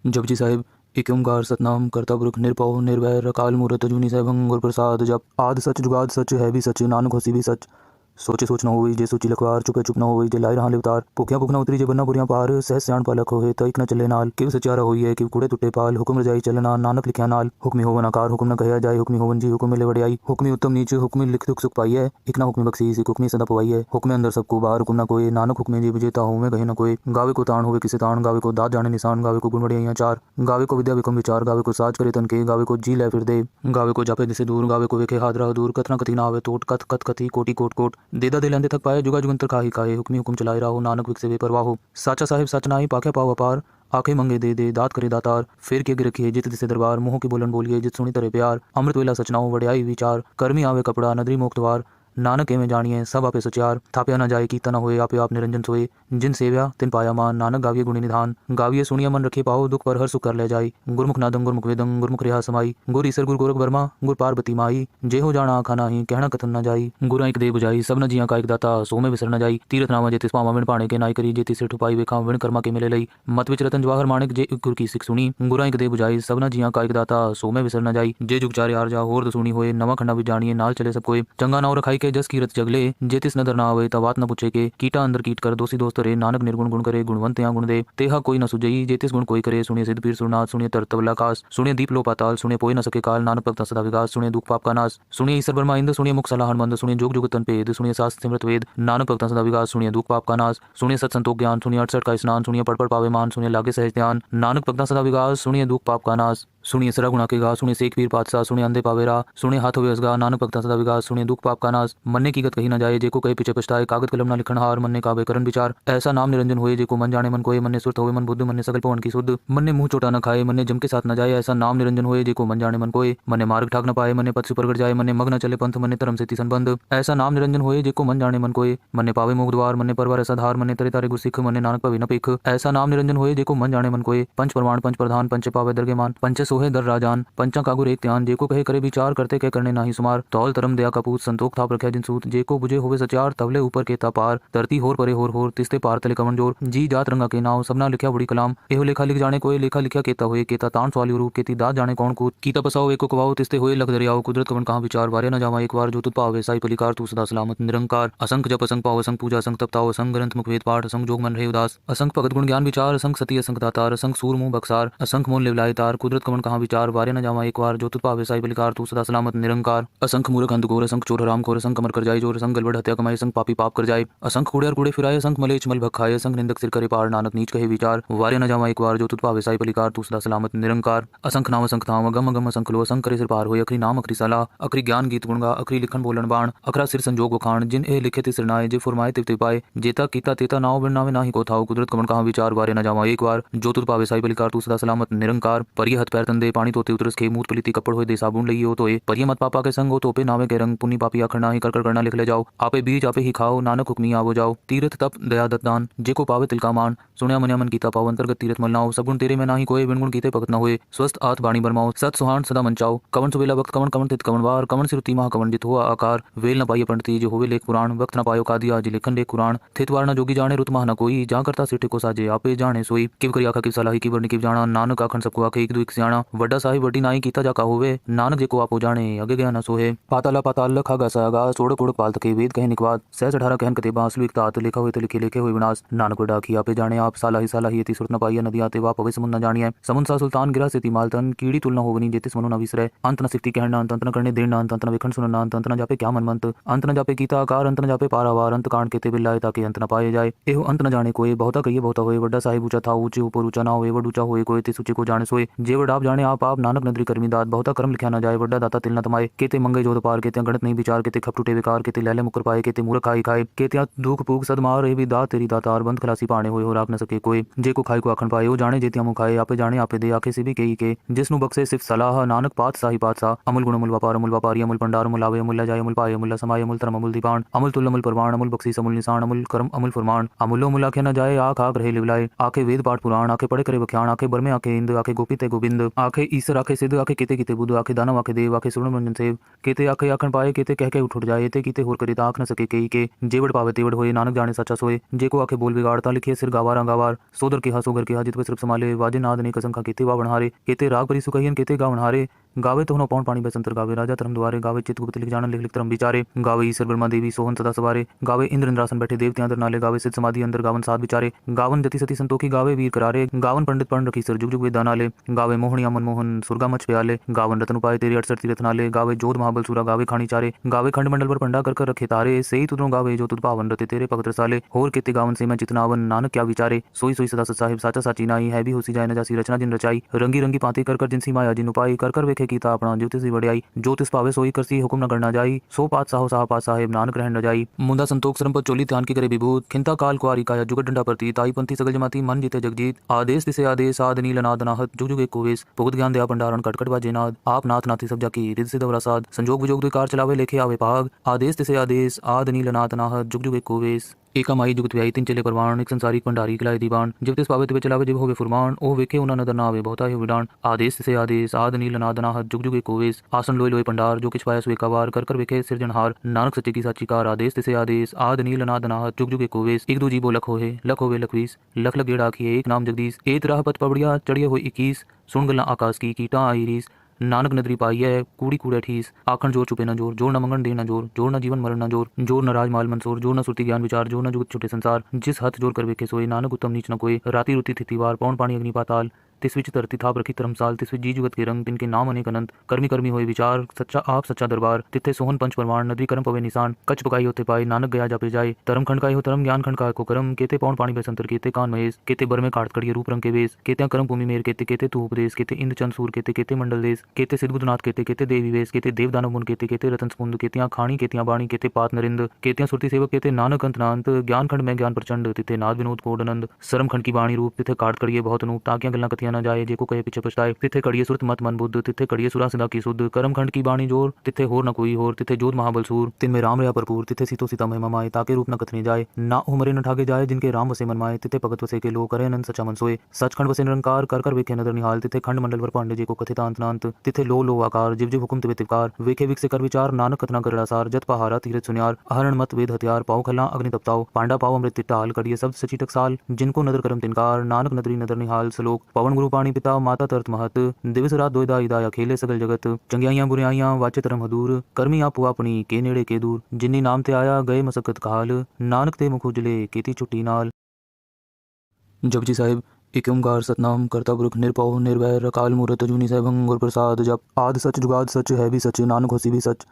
जपजी साहिब। एक ओंकार सतनाम करता पुरख निरभव निर्वैर अकाल मूरत अजूनी सहभंग गुर प्रसाद। जप आद सच जुगाद सच है भी सच नानक होसी भी सच। सोचे सोच न होई जे सोची लखवार चुपे चुप न होई जे लाई रहा उतार। भुखिया भुख न उतरी जे बन्ना बुरियां पार सह सियाण पालक होए तइक न चले नाल। किव सचारा होई है किव कूड़े टुटे पाल। हुक्म रजाई चलना नानक लिखिया नाल। हुक्मी होवन आकार हुक्म न कहया जाए हुक्मी होवन जी हुक्म मिले वड़ियाई। हुक्मी उत्तम नीच हुक्मी लिख दुख सुख पाई है। एक ना हुक्मी बख्शी सिख हुक्मी सदा पवाई है। हुक्मे अंदर सबको बाहर हुक्म न कोई नानक हुक्मे जी विजेता हो में कहे न कोई। गावे को ताण होवे किसे ताण गावे को दात जाने निशान गावे को गुण वड़ियाइयां चार। गावे को विद्या विक्रम विचार गावे को साज करे तन के गावे को जी लै फिर दे। गावे को जापे दिसे दूर गावे को वेखे हाथ रह दूर। कतना कति ना आवे टोट कत कत कति कोटि कोट कोट। देदा दे लेंदे थक पाए जुगा जुगंतर खाही खाए। हुक्मी हुक्म चलाए राहो नानक विकसे वे परवाह हो। साचा साहिब सच नाही पाखे पाव अपार। आखे मंगे दे दात करे दातार। फिर के रखिए जित दिसे दरबार मोह की बोलन बोलिए जित सुनी तरे प्यार। अमृत वेला सचनाओ वड़ियाई विचार। कर्मी आवे कपड़ा नदरी मोक्तवार। नानक एवं जानिए सब आपे सचार। थाप्या न जाए कीता न होए आपे आप निरंजन सोए। जिन सेव्या तिन पाया मान नानक गाविये गुणी निधान। गाविये सुनिया मन रखे पाओ दुख पर हर सुख कर ले जाई। गुरमुख नादं गुरमुख वेदं गुरमुख रेहा समाई। गुर ईसर गुर गोरख वर्मा गुर पार्वती माई। जे हो जाना आखा नाही कहना कथन न जाई। गुरा एक दे बुझाई सब न जिया का एक दाता सो में विसर न जाई। तीरथ नामा जेतिस पावा विण पाणे के नाई करी जेति से ठुपाई वेखा विण कर्मा के मिले लई। मत विच रतन जवाहर माणिक जे गुर की सिख सुनी। गुरा एक दे बुझाई सब न जिया का एक दाता सो में विसर न जाई। जे जुग चारे आर जा होर दसुनी होए नवा खंडा भी जानिए नाल चले सब कोई। चंगा नाव रखाई के जस कीरत जगले। जेतिस नदर ना आवे तवात न पूछे के। कीटा अंदर कीट कर दोषी दोस्त रे नानक निर्गुण गुण करे गुणवंत या गुण दे। तेहा कोई न सुजई जेतिस गुण कोई करे। सुनिए सिद्ध पीर सुरनाथ सुनिए तरतवल आकाश। सुनिए दीप लो पाताल सुनिए पोए न सके काल। नानक भक्ता सदा विकास सुनिए दुख पाप का नाश। सुनिए ईसर ब्रह्मा इंद सुनिए मुख सलाहन मंद। सुनिए जुग जुग तन पेद सुनिए शास्त्र सिमरत वेद। नानक भक्ता सदा विकास सुनिए दुख पाप का नाश। सुनिए सत संतोष ज्ञान सुनिए 68 का स्नान। सुनिए पढ़ पढ़ पावे मान सुनिए लागे सहज ध्यान। नानक भक्ता सदा विकास सुनिए दुख पाप का नाश। सुनिए सरा गुणा के गा सुनिए शेख पीर पातशाह। सुनिए अंधे पावेरा सुनिए हाथ होवे असगा। नानक भक्ता सदा विकास सुनिए दुख पाप का नाश। मन्ने की गत कही न जाए जेको कहे पीछे पछताए। कागद कलम ना लिखन हार मन्ने कावे करन विचार। ऐसा नाम निरंजन होए जेको मन जाने मन कोए। मन्ने सुरत होवे मन बुद्ध मन्ने सकल पवन की शुद्ध। मन्ने मुंह चोटा न खाए मन्ने जम के साथ न जाए। ऐसा नाम निरंजन होए जेको मन जाने मन कोए। मन्ने मार्ग ठाक न पाए मन्ने पथ से प्रगट जाए। मन्ने मग न चले पंथ मन्ने धर्म से ती संबंध। ऐसा नाम निरंजन होए जेको मन जाने मन कोए। मन्ने पावे मोक्ष द्वार मन्ने परवार ऐसा धार। मन्ने तरे तारे गुर सिख मन्ने नानक पवे न पेख। ऐसा नाम निरंजन होए जेको मन जाने मन कोए। पंच प्रमाण पंच प्रधान पंच पावे दरगे मान। पंच सोहे दर राजान पंचा कागुर एक त्यान। जेको कहे करे विचार करते कह करने नाही सुमार। तौल धर्म दया कपूत संतोख थाप रखे जिन सूत। जेको बुझे होवे सचार तवले ऊपर के पार। धरती होर परे होर तिस्ते पार तले कवन जोर। जी जात रंगा के नाव सबना लिखा बड़ी कलाम। एहो लेखा लिख जाने कोई लेखा लिखा केता होए। केता ताण सवाली रूप केती दात जाने कौन कूत। कीता पसाओ एको कवाओ तिस्ते होए लख दरियाओ। कुदरत कवन कहाँ विचार वारे न जावा एक बार जो तुत पावे साई पलिकार तू सदा सलामत निरंकार। असंख जप असंख पाओ असंख पूजा असंख तपताओ असंख ग्रंथ मुख वेद पाठ असंख जोग मन रहे उदास। असंख भगत गुण ज्ञान विचार असंख सती असंख दातार। असंख सूर मुंह बक्सार असंख मोल लिवलाए तार। कुदरत कवन कहाँ विचार वारे न जावा एक बार जो तुत पावे साई पलिकार तू सदा सलामत निरंकार। असंख मूर्ख अंध घोर असंख चोर हराम खोर असंख कमर कर जाए जोर। असंख गलबड़ हत्या कमाई असंख पापी पाप कर जाए। असंख कूड़े और कूड़े फिराए असंख मलेच मल भखाए। असंख निंदक सिर करे पार नानक नीच कहे विचार। वारे न जावा एक बार जो तुत पावे साई पलिकार तू सदा सलामत निरंकार। असंख नाम असंख धाम अगम अगम असंख लो। असंख करे सिर पार होए अखरी नाम अखरी सलाह। अखरी ज्ञान गीत गुणगा अखरी लिखन बोलन बाण। अखरा सिर संजोग वखाण जिन ए लिखे तिसर नाए। जे फुरमाए तिव पाए जेता कीता तेता नाव बिन नावे नाही को थाओ। कुदरत कवन कहाँ विचार वारे न जावा एक बार जो तुत पावे साई पलिकार तू सदा सलामत निरंकार। परिय हथ पैर तंदे पानी तोते उतरस खे मूत पलीती कपड़ होए दे साबुन लइयो हो तोए। परिय मत पापा के संग हो तोपे नावे के रंग। पुनि पापी आखर नाही कर कर करना लिख ले जाओ। आपे बीज आपे ही खाओ नानक हुक्मी आवो जाओ। तीरथ तप दया दत्त दान जेको पावे तिल का मान। सुनिया मनिया मन कीता पाओ अंतर्गत तीरथ मल नाओ। सगुण तेरे में नाही कोई बिन गुण कीते भगत न होए। स्वस्थ आत बाणी बरमाओ सत सुहान सदा मंचाओ। कवन सुबेला वक्त कवन कवन तित कवन वार। कवन सिरुति महा कवन जित हुआ आकार। वेल न पाइए पंडित जो होवे लेख पुराण। वक्त न पायो कादिया जी लेखन लेख कुरान। थित वार न जोगी जाने रुत महा न कोई। जा करता सिटे को साजे आपे जाने सोई। किव करी आखा किव सलाही किव वर्णि किव जाना। नानक आखन सबको आखे एक दो एक सियाणा। वड्डा साहिब वड्डी नाई कीता जाका होवे। नानक जेको आपो जाने अगे गया न सोहे। पाताला पाताल लखा गासा गा सोड़ कोड़ पाल तके वेद कहे निकवाद। सहज 18 कहन कते बांसलु एक तात लिखा हुए तो लिखे लिखे हुए विनाश। नानक वड्डा की आपे जाने आप सालाही सालाही यति सुरत न पाइया नदी आते वा पवे समुन न जानिए। समुन सा सुल्तान गिरा से मालतन कीड़ी तुलना होवनी जेतिस मनु न विसरे। अंत न सिफती कहना अंत अंत न करने देना अंत अंत न विखंड सुनना अंत अंत न जापे क्या मन मंत। अंत न जापे कीता आकार अंत न जापे पारावार। अंत कांड केते बिल्लाए ताकि अंत न पाए जाए। एहो अंत न जाने कोई बहुता कहिए बहुता होए। वड्डा साहिब ऊंचा था ऊंचे ऊपर ऊंचा ना होए। वड ऊंचा होए कोई तिस ऊंचे को जाने सोए। जे वड आप जाने आप नानक नदरी करमी दात। बहुता कर्म लिखा न जाए वड्डा दाता तिल न तमाए। केते मंगे जोध पार केते गणत नहीं विचार। केते खप टूटे विकार केते लैले मुकर पाए। केते मूर्ख खाई खाए केते दुख पूग सदमार ए भी दात तेरी दातार। बंद खलासी पाने होए हो राख न सके कोई। जे को खाई को आखन पाए ओ जाने जेतिया मुँह खाए। आपे जाने आपे दे आखे से भी कही के जिसनु बक्से सिर्फ सलाह। नानक पात साही पात सा अमुल गुण अमुल व्यापारी अमुल भंडार अमुल आवे अमुल जाए अमुल पाए अमुल समाय अमुल धर्म अमुल दीपान अमुल तुल अमुल परवान अमुल बख्शीस अमुल निशान अमुल कर्म अमुल फरमान। अमुलो मुलाखे न जाए आख आख रहे लिवलाए। आखे वेद पाठ पुराण आखे पढ़े करे बख्याण। आखे बरमे आखे इंद आखे गोपी ते गोविंद आखे ईसर आखे सिद्ध आखे केते किते बुध आखे दानव आखे देव आखे सुर्ण मंजन सेव केते आखे आखन पाए केते कह के उठ जाए ते कीते होर करे आख न सके कई के जेवड़ पावे तेवड़ होए नानक जाने सच्चा सोए जेको आखे बोल बिगाड़ता लिखे सिर गावार गावार सोदर के सोगर के जित सिर्फ संभाले वाजे नाद ने कसंखा केते वा बनहारे केते राग परि सुकहियन केते गावन हारे गावे तो पौन पानी बसंतर गावे राजा धर्म द्वारे गावे चित्रगुप्त लिख जान लिख लिख धर्म विचारे गावे ईश्वर ब्रह्मा देवी सोहन सदा सवारे गावे इंद्र इंद्रासन बैठे देवते अंदर नाले गावे सिद्ध समाधि अंदर गावन साध विचारे गावन जति सती संतोखी गावे वीर करारे गावन पंडित पढ़ रखी सर जुग जुग वेद दानाले गावे मोहनिया मनमोहन सुरगा मच प्याले गावन रतन उपाय तेरे 68 तीरथ नाले गावे जोध महाबल सूरा गावे खानी चारे गावे खंड मंडल पर पंडा कर रखे तारे सही तुदरों गावे जो तुद पावन रते तेरे भगत रसाले होर केते गावन से मैं चितनावन नानक क्या विचारे सोई सोई सदा सत साहिब साचा साची नाई है भी होसी जाए न जासी रचना जिन रचाई रंगी रंगी पाते कर जिनसी माया जिन उपाई कर वेखे कीता अपना ज्योतिषी वड़ियाई ज्योतिष पावे सोई करसी हुक्म न करना जाई सो पात साहो साहा साहेब नानक रहन न जाई मुंदा संतोख सरम पर चोली ध्यान की करे विभूत खिंता काल कुआरी काया जुगत डंडा प्रती ताई पंथी सगल जमाती मन जीते जगजीत आदेश दिसे आदेश आद नील नाद नाहत जुग जुग एक कोवेश भुगत ज्ञान दया भंडारण कटकट बाजे नाद आप नाथ नाथी सब जाकी रिद सिद्ध वरासाद संजोग विजोग द्विकार चलावे लेखे आवे पाग आदेश दिसे आदेश आद नील नाद नाहत जुग जुग एक कोवेश एका माई जुगत व्याई तीन चले परवान एक संसारी भंडारी किलाए दीवान जब तिस पावे तिबे चलावे जिब होवे फुरमान ओ वेखे उना नदर ना आवे बहुता ही विडान आदेश से आदेश आद नील नाद नाहत जुग जुग एक कोवेश आसन लोय लोय पंडार जो किछ पाया सो एकावार कर वेखे सिरजनहार नानक सच्चे की साची कार आदेश से आदेश आद नील नाद नाहत जुग जुग एक कोवेश एक दो जीवो लख होए लखवीस लख लख गेड़ा आखिए एक नाम जगदीश एक राह पत पबड़िया चढ़िए हुए 21 सुन गल्ला आकाश की कीटा आई रीस नानक नदरी पाई है कूड़ी कूड़े ठीस आखन जोर चुपे न जोर जोर न मंगन दे न जोर जोर न जीवन मरण न जोर जोर न राजमाल मंसूर जोर न सुरती ज्ञान विचार जोर न जुगत छुटे संसार जिस हथ जोर कर वेखे सोए नानक उत्तम नीच न कोई राती रुती थितिवार पौन पानी अग्नि पाताल तिस विच धरती थाप रखी धर्मसाल तिस विच जी जुगत के रंग तिनके नाम अनेक अनंत कर्मी कर्मी होए विचार सच्चा आप सच्चा दरबार तिथे सोहन पंच परमाण नदी कर्म पवे निशान कच पकाई होते पाए नानक गया जापे जाए धर्म खंडकाई हो धर्म ज्ञान खंडकाय को कर्म केते पौन पानी बसंतर केते कान महेश केते बर में काट कड़िए रूप रंग के वेश केते कर्म भूमि मेर केते केते तू उपदेश केते इंद्र चंद सूर केते केते मंडल देश केते सिद्धगुदनाथ केते केते देवी वेश केते देव दानव मुन केते केते रतन स्पुंद केतियां खाणी केतियां बाणी केते पात नरिंद केतियां सुरती सेवक केते नानक अंत नांत ज्ञान खंड में ज्ञान प्रचंड तिथे नाद विनोद कोडनंद सरम खंड की बाणी रूप तिथे काट कड़िए बहुत नूप ताकियां गल्ला कथियां न जाए जेको कहे पीछे पछताए तिथे कड़िए सुरत मत मन बुद्ध तिथे कड़िए सुरा सदा की शुद्ध कर्म खंड की बाणी जोर तिथे होर न कोई होर तिथे जोध महाबल सूर तिन में राम रहा भरपूर तिथे सीतो सीता महिमा माए ताके रूप न कथने जाए ना उमरे न ठाके जाए जिनके राम वसे मन माए तिथे भगत वसे के लो करे अनंत सच्चा मन सोए सचखंड वसे निरंकार कर वेखे नदर निहाल तिथे खंड मंडल वर पांडे जी को कथिता अंत नांत तिथे लो आकार जिव जिव हुकुम तिवे तिवकार वेखे विक से कर विचार नानक कथना कर सार जत पहारा तीरथ सुनियार अहरण मत वेद हथियार पाओ खला अग्नि तपताओ पांडा पाओ अमृत तिटाल कड़िए शब्द सची टकसाल जिनको नदर करम तिनकार नानक नदरी नदर निहाल सलोक पवन गुरु पाणी पिता माता तरत महत दिवस रात दोयदा इदाया खेले सगल जगत चंगियाइयां बुराइयां वाचे तरम हदूर कर्मी आपू अपनी के नेड़े के दूर जिन्नी नाम ते आया गए मसकत काल नानक ते मुख उजले केती छुट्टी नाल। जपजी साहिब एक ओंकार सतनाम करता पुरख निरपौ निर्वैर अकाल मूरत अजूनी सहभंग गुर प्रसाद जप आद सच जुगाद सच है भी सच नानक होसी भी सच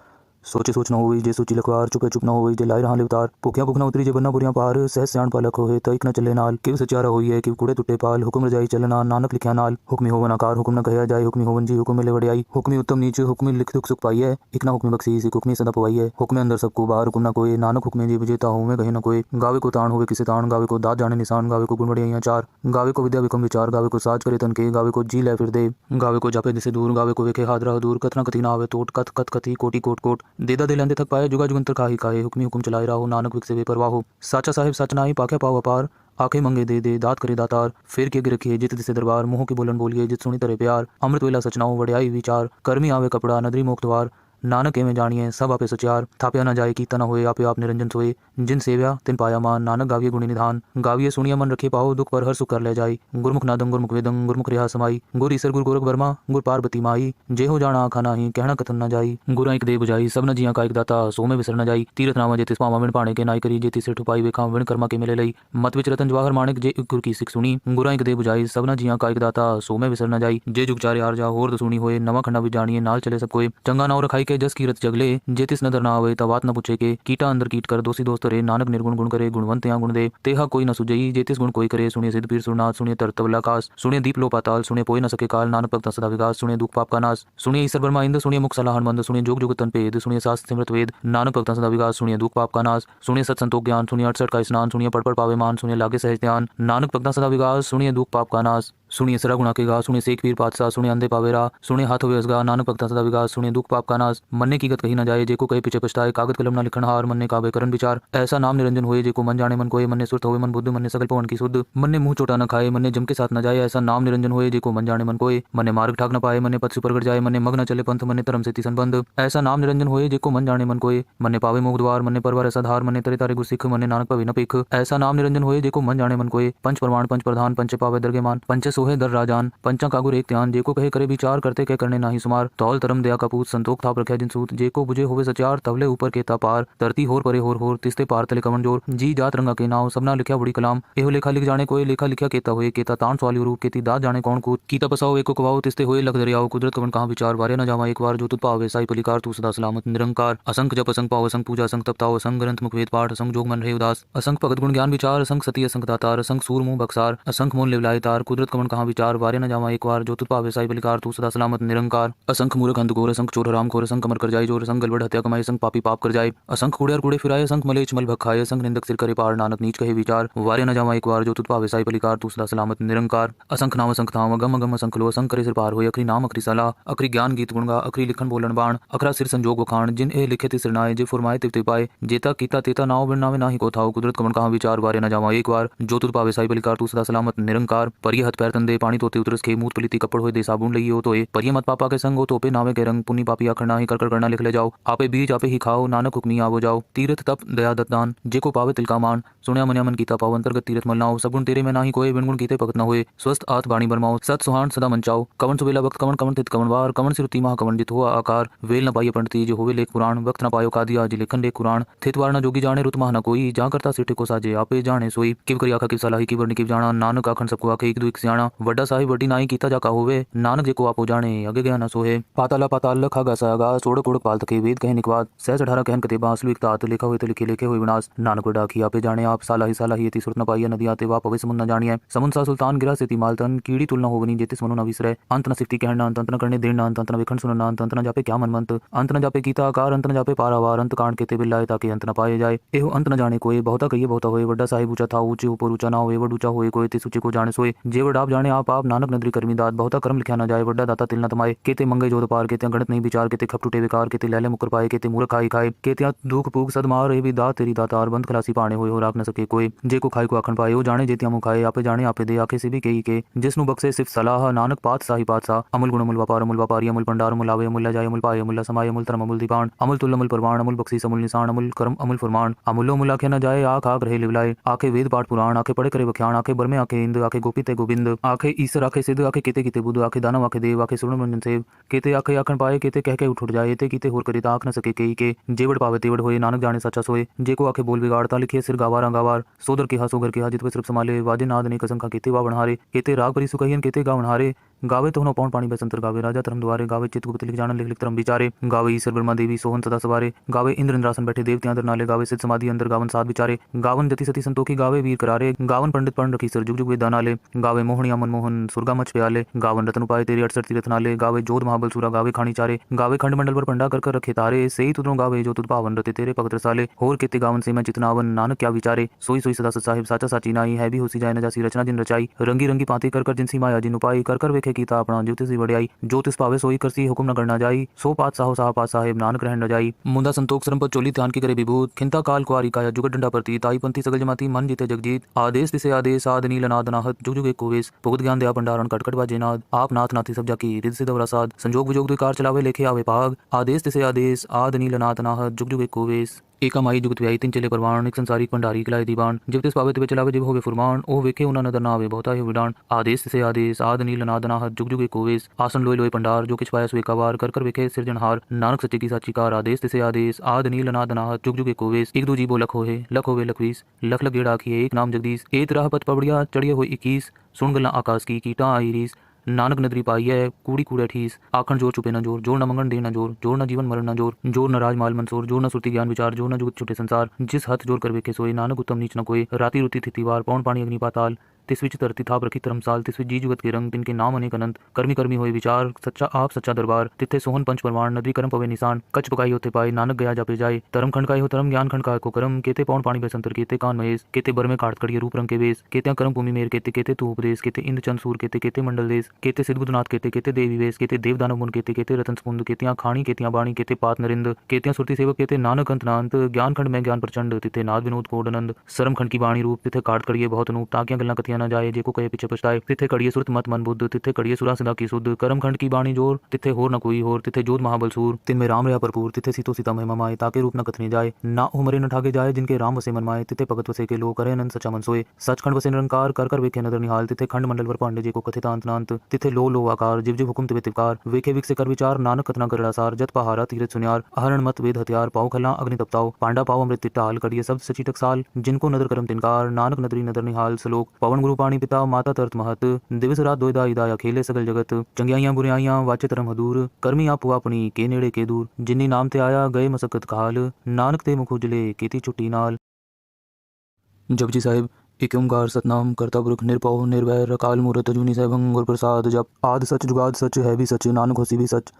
सोचे सोच न होई जे सोची लखवार चुपे चुप न होई जे लाई रहा लिवतार भुखिया भुख न उतरी जे बन्ना बुरियां पार सह स्याण पालक होए तइक न चले नाल किव सचारा होई है कि कूड़े टुटे पाल हुक्म रजाई चलना नानक लिखया नाल हुक्मी होवन आकार हुक्म न कहया जाए हुक्मी होवन जी हुक्म मिले वड़ियाई हुक्मी उत्तम नीच हुक्मी लिख दुख सुख पाई है एक ना हुक्मी बख्शी सिख हुक्मी सदा पवाई है हुक्मे अंदर सबको बाहर हुक्म न कोई नानक हुक्मे जी विजेता हो में कहे न कोई गावे को ताण होवे किसे ताण गावे को दात जाने निशान गावे को गुण वड़ियाइयां चार गावे को विद्या विकम विचार गावे को साज करे तन के गावे को जी ले फिर दे गावे को जापे दिसे दूर गावे को वेखे हादरा दूर कथना कथी ना आवे तोट कथ कथ कथी कोटि कोट कोट देदा दे लेंदे थक पाए जुगा जुगंतर काहे काहे हुक्मी हुक्म चलाए रहो नानक विक से बेपरवाह हो साचा साहिब सच नाई पाखे पाव अपार आखे मंगे दे दात करे दातार फिर के गिर रखिए जित दिसे दरबार मुंह की बोलन बोलिए जित सुनी तरह प्यार अमृत वेला सचनाओ वड़ियाई विचार कर्मी आवे कपड़ा नदरी मोक्तवार नानक एवं जानिए सब आपे सचार थाप्या न जाए कीता न होए आपे आप निरंजन सोए जिन सेव्या तिन पाया मान नानक गाविये गुणी निधान गाविये सुनिया मन रखे पाओ दुख पर हर सुख कर ले जाई गुरमुख नादं गुरमुख वेदं गुरमुख रिहा समाई गुर ईसर गुर गोरख वर्मा गुर पार्वती माई जे हो जाना आखा नाही कहना कथन न जाई गुरा एक दे बुझाई सब न जिया का एक दाता सो में विसर न जाई तीरथ नामा जेतिस पावा विण पाणे के नाई करी जेति से ठुपाई वेखा विण कर्मा के मिले लई मत विच रतन जवाहर माणिक जे गुर की सिख सुनी गुरा एक दे बुझाई सब न जिया का एक दाता सो में विसर न जाई जे जुग चारे हार जा होर सुनी होए नवा खंडा विच जानिए नाल चले सब कोई चंगा नाव रखाई के जस कीरत जगले जेतिस नदर ना आवे तवात न पूछे के कीटा अंदर कीट कर दोषी दोस्त रे नानक निर्गुण गुण करे गुणवंत या गुण दे तेहा कोई न सुजई जेतिस गुण कोई करे सुनिए सिद्ध पीर सुरनाथ सुनिए तरतवला कास सुनिए दीप लो पाताल सुनिए पोय न सके काल नानक भक्त सदा विकास सुनिए दुख पाप का नाश सुनिए ईश्वर ब्रह्मा इंद्र सुनिए मुख सलाहन मंद सुनिए जोग जुग तन पेद सुनिए शास्त्र सिमृत वेद नानक भक्त सदा विकास सुनिए दुख पाप का नाश सुनिए सत संतोष ज्ञान सुनिए 68 का स्नान सुनिए पढ़ पावे मान सुनिए लागे सहज ध्यान नानक भक्त सदा विकास सुनिए दुख पाप का नाश सुनिए सरा गुणा के गा, सुनिए सेक पीर पातशाह, सुनिए अंधे पावे राह, सुनिए हाथ होवे असगा, नानक भक्ता सदा विकास, सुनिए दुख पाप का नाश, मन्ने की गत कही न जाए, जेको कहे पीछे पछताए, कागत कलम ना लिखन हार, मन्ने काबे करन विचार, ऐसा नाम निरंजन होए, जेको मन जाने मन कोय, मन्ने सुरत होवे मन बुद्ध, मन्ने सकल पवन की शुद्ध, मन्ने मुंह चोटा न खाए, मन्ने जम के साथ न जाए, ऐसा नाम निरंजन होए, जेको मन जाने मन कोय, मन्ने मार्ग ठाक न पाए, मन्ने पथ से प्रगट जाए, मन्ने मग न चले पंथ, मन्ने धर्म से तिसन बंध, ऐसा नाम निरंजन होए, जेको मन जाने मन कोय, मन्ने पावे मोक्ष द्वार, मन्ने परवार ऐसा धार, मन्ने तरे तारे गुरसिख, मन्ने नानक पवे न पेख, ऐसा नाम निरंजन होए, जेको मन जाने मन कोय, पंच प्रमाण पंच प्रधान, पंच पावे दरगे मान, पंच सोहे दर राजान, पंचा कागुर एक ध्यान, जेको कहे करे विचार, करते कह करने नाही सुमार, तौल तरम दया कपूत, संतोख थाप रख्या जिन सूत, जेको बुझे होवे सचार, तवले ऊपर केता पार, धरती होर परे होर, तिस्ते पार तले कमन जोर, जी जात रंगा के नाव, सबना लिखा बड़ी कलाम, एहो लेखा लिख जाने कोई, लेखा लिखा केता होए, केता तान सवाली रूप, केती दात जाने कौन कूत, कीता पसाओ एको कवाओ, तिस्ते होए लख दरियाओ, कुदरत कवन कहाँ विचार, वारे न जावा एक बार, जो तुत पावे साई पलिकार, तू सदा सलामत निरंकार, असंख जप असंख पाओ, असंख पूजा असंख तपताओ, असंख ग्रंथ मुख वेद पाठ, असंख जोग मन रहे उदास, असंख भगत गुण ज्ञान विचार, असंख सती असंख दातार, असंख सूर मुंह बक्सार, असंख मोल लिवलाए तार, कुदरत कवन कहाँ विचार, वारे न जावा एक बार, जो तुत पावे साई पलिकार, तू सदा सलामत निरंकार, असंख मूर्ख अंध घोर, असंख चोर हराम खोर, असंख अमर कर जाए जोर, असंख गलबड़ हत्या कमाए, असंख पापी पाप कर जाए, असंख कूड़े कूड़े फिराए, असंख मलेच मल भखाए, असंख निंदक सिर करे पार, नानक नीच कहे विचार, वारे न जावा एक बार, जो तुत पावे साई पलिकार, तू सदा सलामत निरंकार, असंख नाम असंख धाम, अगम अगम असंख लो, असंख करे सिर पार होए, अखरी नाम अखरी सलाह, अखरी ज्ञान गीत गुणगा, अखरी लिखन बोलन बाण, अखरा सिर संजोग वखाण, जिन ए लिखे तिसर नाए, जे फुरमाए तिव तिव पाए, जेता कीता तेता नाव बिन नावे नाही को थाओ, कुदरत कवन कहाँ विचार, वारे न जावा एक बार, जो तुत पावे साई पलिकार, तू सदा सलामत निरंकार, परिय हथ पैर तंदे पानी तोते उतरस खे, मूत पलीती कपड़ होए दे साबुन लइयो तोए, परिय मत पापा के संग हो तोपे नावे के रंग, पुनी पापी आखर नाही कर कर करना लिख ले जाओ, आपे बीज आपे ही खाओ, नानक हुक्मी आवो जाओ, तीर्थ तप दया दत्त दान, जेको पावे तिल का मान, सुनया मन्या मन कीता पाओ, अंतर्गत तीर्थ मल नाओ, सब गुण तेरे में नाही कोय, बिन गुण कीते भगत न होए, स्वस्थ आत बाणी बरमाओ, सत सुहान सदा मंचाओ, कवन सुबेला वक्त कवन कवन तित कवन वार, कवन सिरुति महा कवन जित हुआ आकार, वेल न पाइय पंडिती जो होवे लेख पुराण, वक्त न पायो कादिया जी लेखन लेख कुरान, थित वार न जोगी जाने रुत महा न कोई, जा करता सिर को साजे आपे जाने सोई, किव करी आखा किव सलाही की वर्णि किव जाना, नानक आखन सबको आखे एक दो एक सियाणा, वड्डा साहिब वड्डी नाई कीता जाका होवे, नानक जेको आपो जाने अगे गया न सोहे, पाताला पाताल लखा गा सागा, सोड़ कोड़ पाल तके वेद कहे निकवाद, सहज 18 कहन कते बांसलु एक तात, लिखा हुए तो लिखे लेखे हुए विनाश, नानक वड्डा की आपे जाने आप, सालाही यति सुरत न पाइय, नदी आते वा पवे समुन न जानिए, समुन सा सुल्तान गिरा से मालतन, कीड़ी तुलना होवनी जेतिस मनु न विसरे, अंत न सिफ्ती कहना, अंत न करने देना, अंत न विखंड सुनना, अंत न जापे क्या मनमंत, अंत न जापे कीता आकार, अंत न जापे पारावार, अंत कांड केते बिल्लाए ताकि अंत न पाए जाए, एहो अंत न जाने कोई, बहुता कहिए बहुता होए, वड्डा साहिब ऊंचा था ऊंचे ऊपर ऊंचा ना होए, वड ऊंचा होए कोई तिस ऊंचे को जाने सोए, जे वड आप जाने आप नानक नदरी कर्मी दात, बहुता कर्म लिखा न जाए, वड्डा दाता तिल न तमाए, केते मंगे जोध पार, केते गणत नहीं विचार, केते खप टूटे विकार, केते लैले मुकर पाए, केते मूर्ख खाई खाए, केते दुख पूग सद मार, ए भी दात तेरी दातार, बंद खलासी पाने होए, हो राख न सके कोई, जे को खाई को आखन पाए, ओ जाने जेतिया मुँह खाए, आपे जाने आपे दे, आखे से भी कही के, जिसनु बक्से सिर्फ सलाह, नानक पात साही पातशाह, अमुल गुण अमुल व्यापारी, अमुल भंडार, अमुल आवे, अमुल जाए, अमुल पाए, अमुल समाये, अमुल धर्म, अमुल दीपान, अमुल तुल, अमुल परवान, अमुल बख्शीस, अमुल निशान, अमुल कर्म, अमुल फरमान, अमुलो मुल आखे न जाए, आख आख रहे लिवलाए, आखे वेद पाठ पुराण, आखे पढ़े करे वख्याण, आखे बरमे आखे इंद, आखे गोपी ते गोविंद, आखे ईसर, आखे सिद्ध, आखे केते कीते बुद्ध, आखे दानव, आखे देव, आखे सुरण मंजन सेव, केते आखे आखन पाए, केते कह के उठ जाए, ते कीते होर करे आख न सके कई के, जेवड़ पावे तेवड़ होए, नानक जाने सच्चा सोए, जे को आखे बोल बिगाड़ता लिखे सिर गावार गावार, सोदर के हा सोगर के हा, जित सिर्फ संभाले, वाजे नाद ने कसंखा, केते वा बनहारे, केते राग परि सुकहियन, केते गा बनहारे, गावे तो न पौन पानी बसंतर, गावे राजा धर्म द्वारे, गावे चित गुप्त लिख जान लिख लिख धर्म विचारे, गावे ईश्वर ब्रह्मा देवी सोहन सदा सवारे, गावे इंद्र इंद्रासन बैठे देवत्यां अंदर नाले, गावे सिद्ध समाधि अंदर गावन साध विचारे, गावन जति सती संतोखी, गावे वीर करारे, गावन पंडित पढ़ रखी सर जुग जुग वेद नाले, गावे मोहनिया मनमोहन सुरगा मच प्याले, गावन रतन उपाय तेरे 68 तीरथ नाले, गावे जोध महाबल सूरा, गावे खानी चारे, गावे खंड मंडल पर पंडा कर रखे तारे, सही तुदरों गावे जो तुद पावन रते तेरे भगत रसाले, होर केते गावन से मैं चितनावन, नानक क्या विचारे, सोई सोई सदा सत साहिब साचा साची नाई, है भी होसी जाए न जासी रचना जिन रचाई, रंगी रंगी पाते कर जिनसी माया जिन उपाई, कर वेखे कीता अपना ज्योतिष वड़ियाई, ज्योतिष पावे सोई करसी हुक्म न करना जाई, सो पात साहो साह पात साहेब नानक रहन न जाई, मुंदा संतोख सरम पर चोली ध्यान की करे विभूत, खिंता काल कुआरी काया जुगत डंडा प्रती, ताई पंथी सगल जमाती मन जीते जगजीत, आदेश दिसे आदेश आद नील अनाद अनाहत, जुग जुग एक कोवेश, भुगत ज्ञान दया भंडारण कटकट बाजे नाद, आप नाथ नाथी सब जाकी रिद सिद्ध वरासाद, संजोग विजोग द्विकार चलावे लेखे आवे पाग, आदेश दिसे आदेश आद नील अनाद अनाहत, जुग जुग एक कोवेश, एका माई जुगत व्याई तीन चले परवान, एक संसारी भंडारी किलाए दीवान, जब तिस पावे तिबे चलावे जिब होवे फुरमान, ओ वेखे उना नदर नावे बहुता ही विडान, आदेश से आदेश आद नील अनाद अनाहत, जुग जुग एक कोवेश, आसन लोय लोय पंडार, जो किछ पाया सो एकावार, कर वेखे सिरजनहार, नानक सच्चे की साची कार, आदेश से आदेश आद नील अनाद अनाहत, जुग जुग एक कोवेश, एक दो जीबो लख होवे लख वीस, लख लख गेड़ा आखिए एक नाम जगदीश, एक राह पत पबड़िया चढ़िए हो 21, सुन गल्ला आकाश की कीटा आई रीस, नानक नदरी पाई है कूड़ी कूड़े ठीस, आखण जोर चुपे न जोर, जोर न मंगन दे न जोर, जोर न जीवन मरण न जोर, जोर न राज माल मंसूर, जोर न सुरती ज्ञान विचार, जोर न जुगत छुटे संसार, जिस हथ जोर कर वेखे सोए, नानक उत्तम नीच न कोई, राती रुती थिति वार, पौन पानी अग्नि पाताल, तिस विच धरती थाप रखी धर्मसाल, तिस विच जी जुगत के रंग, तिनके नाम अनेक अनंत, कर्मी कर्मी होए विचार, सच्चा आप सच्चा दरबार, तिथे सोहन पंच परमाण, नदी कर्म पवे निशान, कच पकाई होते पाए, नानक गया जापे जाए, धर्म खंड का हो धर्म, ज्ञान खंड का को कर्म, केते पौन पानी बसंतर, केते कान महेश, केते बर में काट कड़िए रूप रंग के वेश, केते कर्म भूमि मेर, केते केते तू उपदेश, केते इंद्र चंद सूर, केते केते मंडल देश, केते सिद्ध बुद्धनाथ, केते केते देवी वेश, केते देव दानव मुन, केते केते रतन समुंद, केतियां खाणी, केतियां बाणी, केते पात नरिंद, केतियां सुरती सेवक, केते नानक अंत नांत, ज्ञान खंड में ज्ञान प्रचंड, तिथे नाद विनोद कोडनंद, सरम खंड की बाणी रूप, तिथे काट कड़िए बहुत अनूप, ताकियां गल्ला कथियां न जाए, जेको कहे पीछे पछताए, तिथे कड़िए सुरत मत मन बुद्ध, तिथे कड़िए सुरा सदा की सुध, कर्म खंड की बाणी जोर, तिथे होर न कोई होर, तिथे जोध महाबल सूर, तिन में राम रहा भरपूर, तिथे सीतो सीता महिमा माए, ताके रूप न कथनी जाए, ना उमरे न ठागे जाए, जिनके राम वसे मन माए, तिथे भगत वसे के लो, करे अनंत सचा मन सोए, सचखंड वसे निरंकार, कर कर वेखे नदर निहाल, तिथे खंड मंडल वर पांडे जेको कथित अंत नांत, तिथे लो लो आकार, जिव जिव हुकुम तिवे तिवकार, वेखे विक से कर विचार, नानक कथना करड़ा सार, जत पहारा तीरथ सुनियार, अहरण मत वेद हथियार, पाओ खला अग्नि तपताओ, पांडा पाओ अमृत तिटाल, कड़िए शब्द सची टकसाल, जिनको नदर करम तिनकार, नानक नदरी नदर निहाल, सलोक पवन गुरु पाणी पिता माता तरत महत, दिवस रात दोयदा इदाया खेले सगल जगत, चंगियाइयां बुराइयां वाचे तरम हदूर, कर्मी आपु अपनी के नेड़े के दूर, जिन्नी नाम ते आया गए मसकत काल, नानक ते मुख उजले केती छुट्टी नाल। जपजी साहिब एक ओंकार सतनाम करता पुरख निरभव निर्वैर अकाल मूरत अजूनी सहभंग गुर प्रसाद जप आद सच जुगाद सच है भी सच नानक होसी भी सच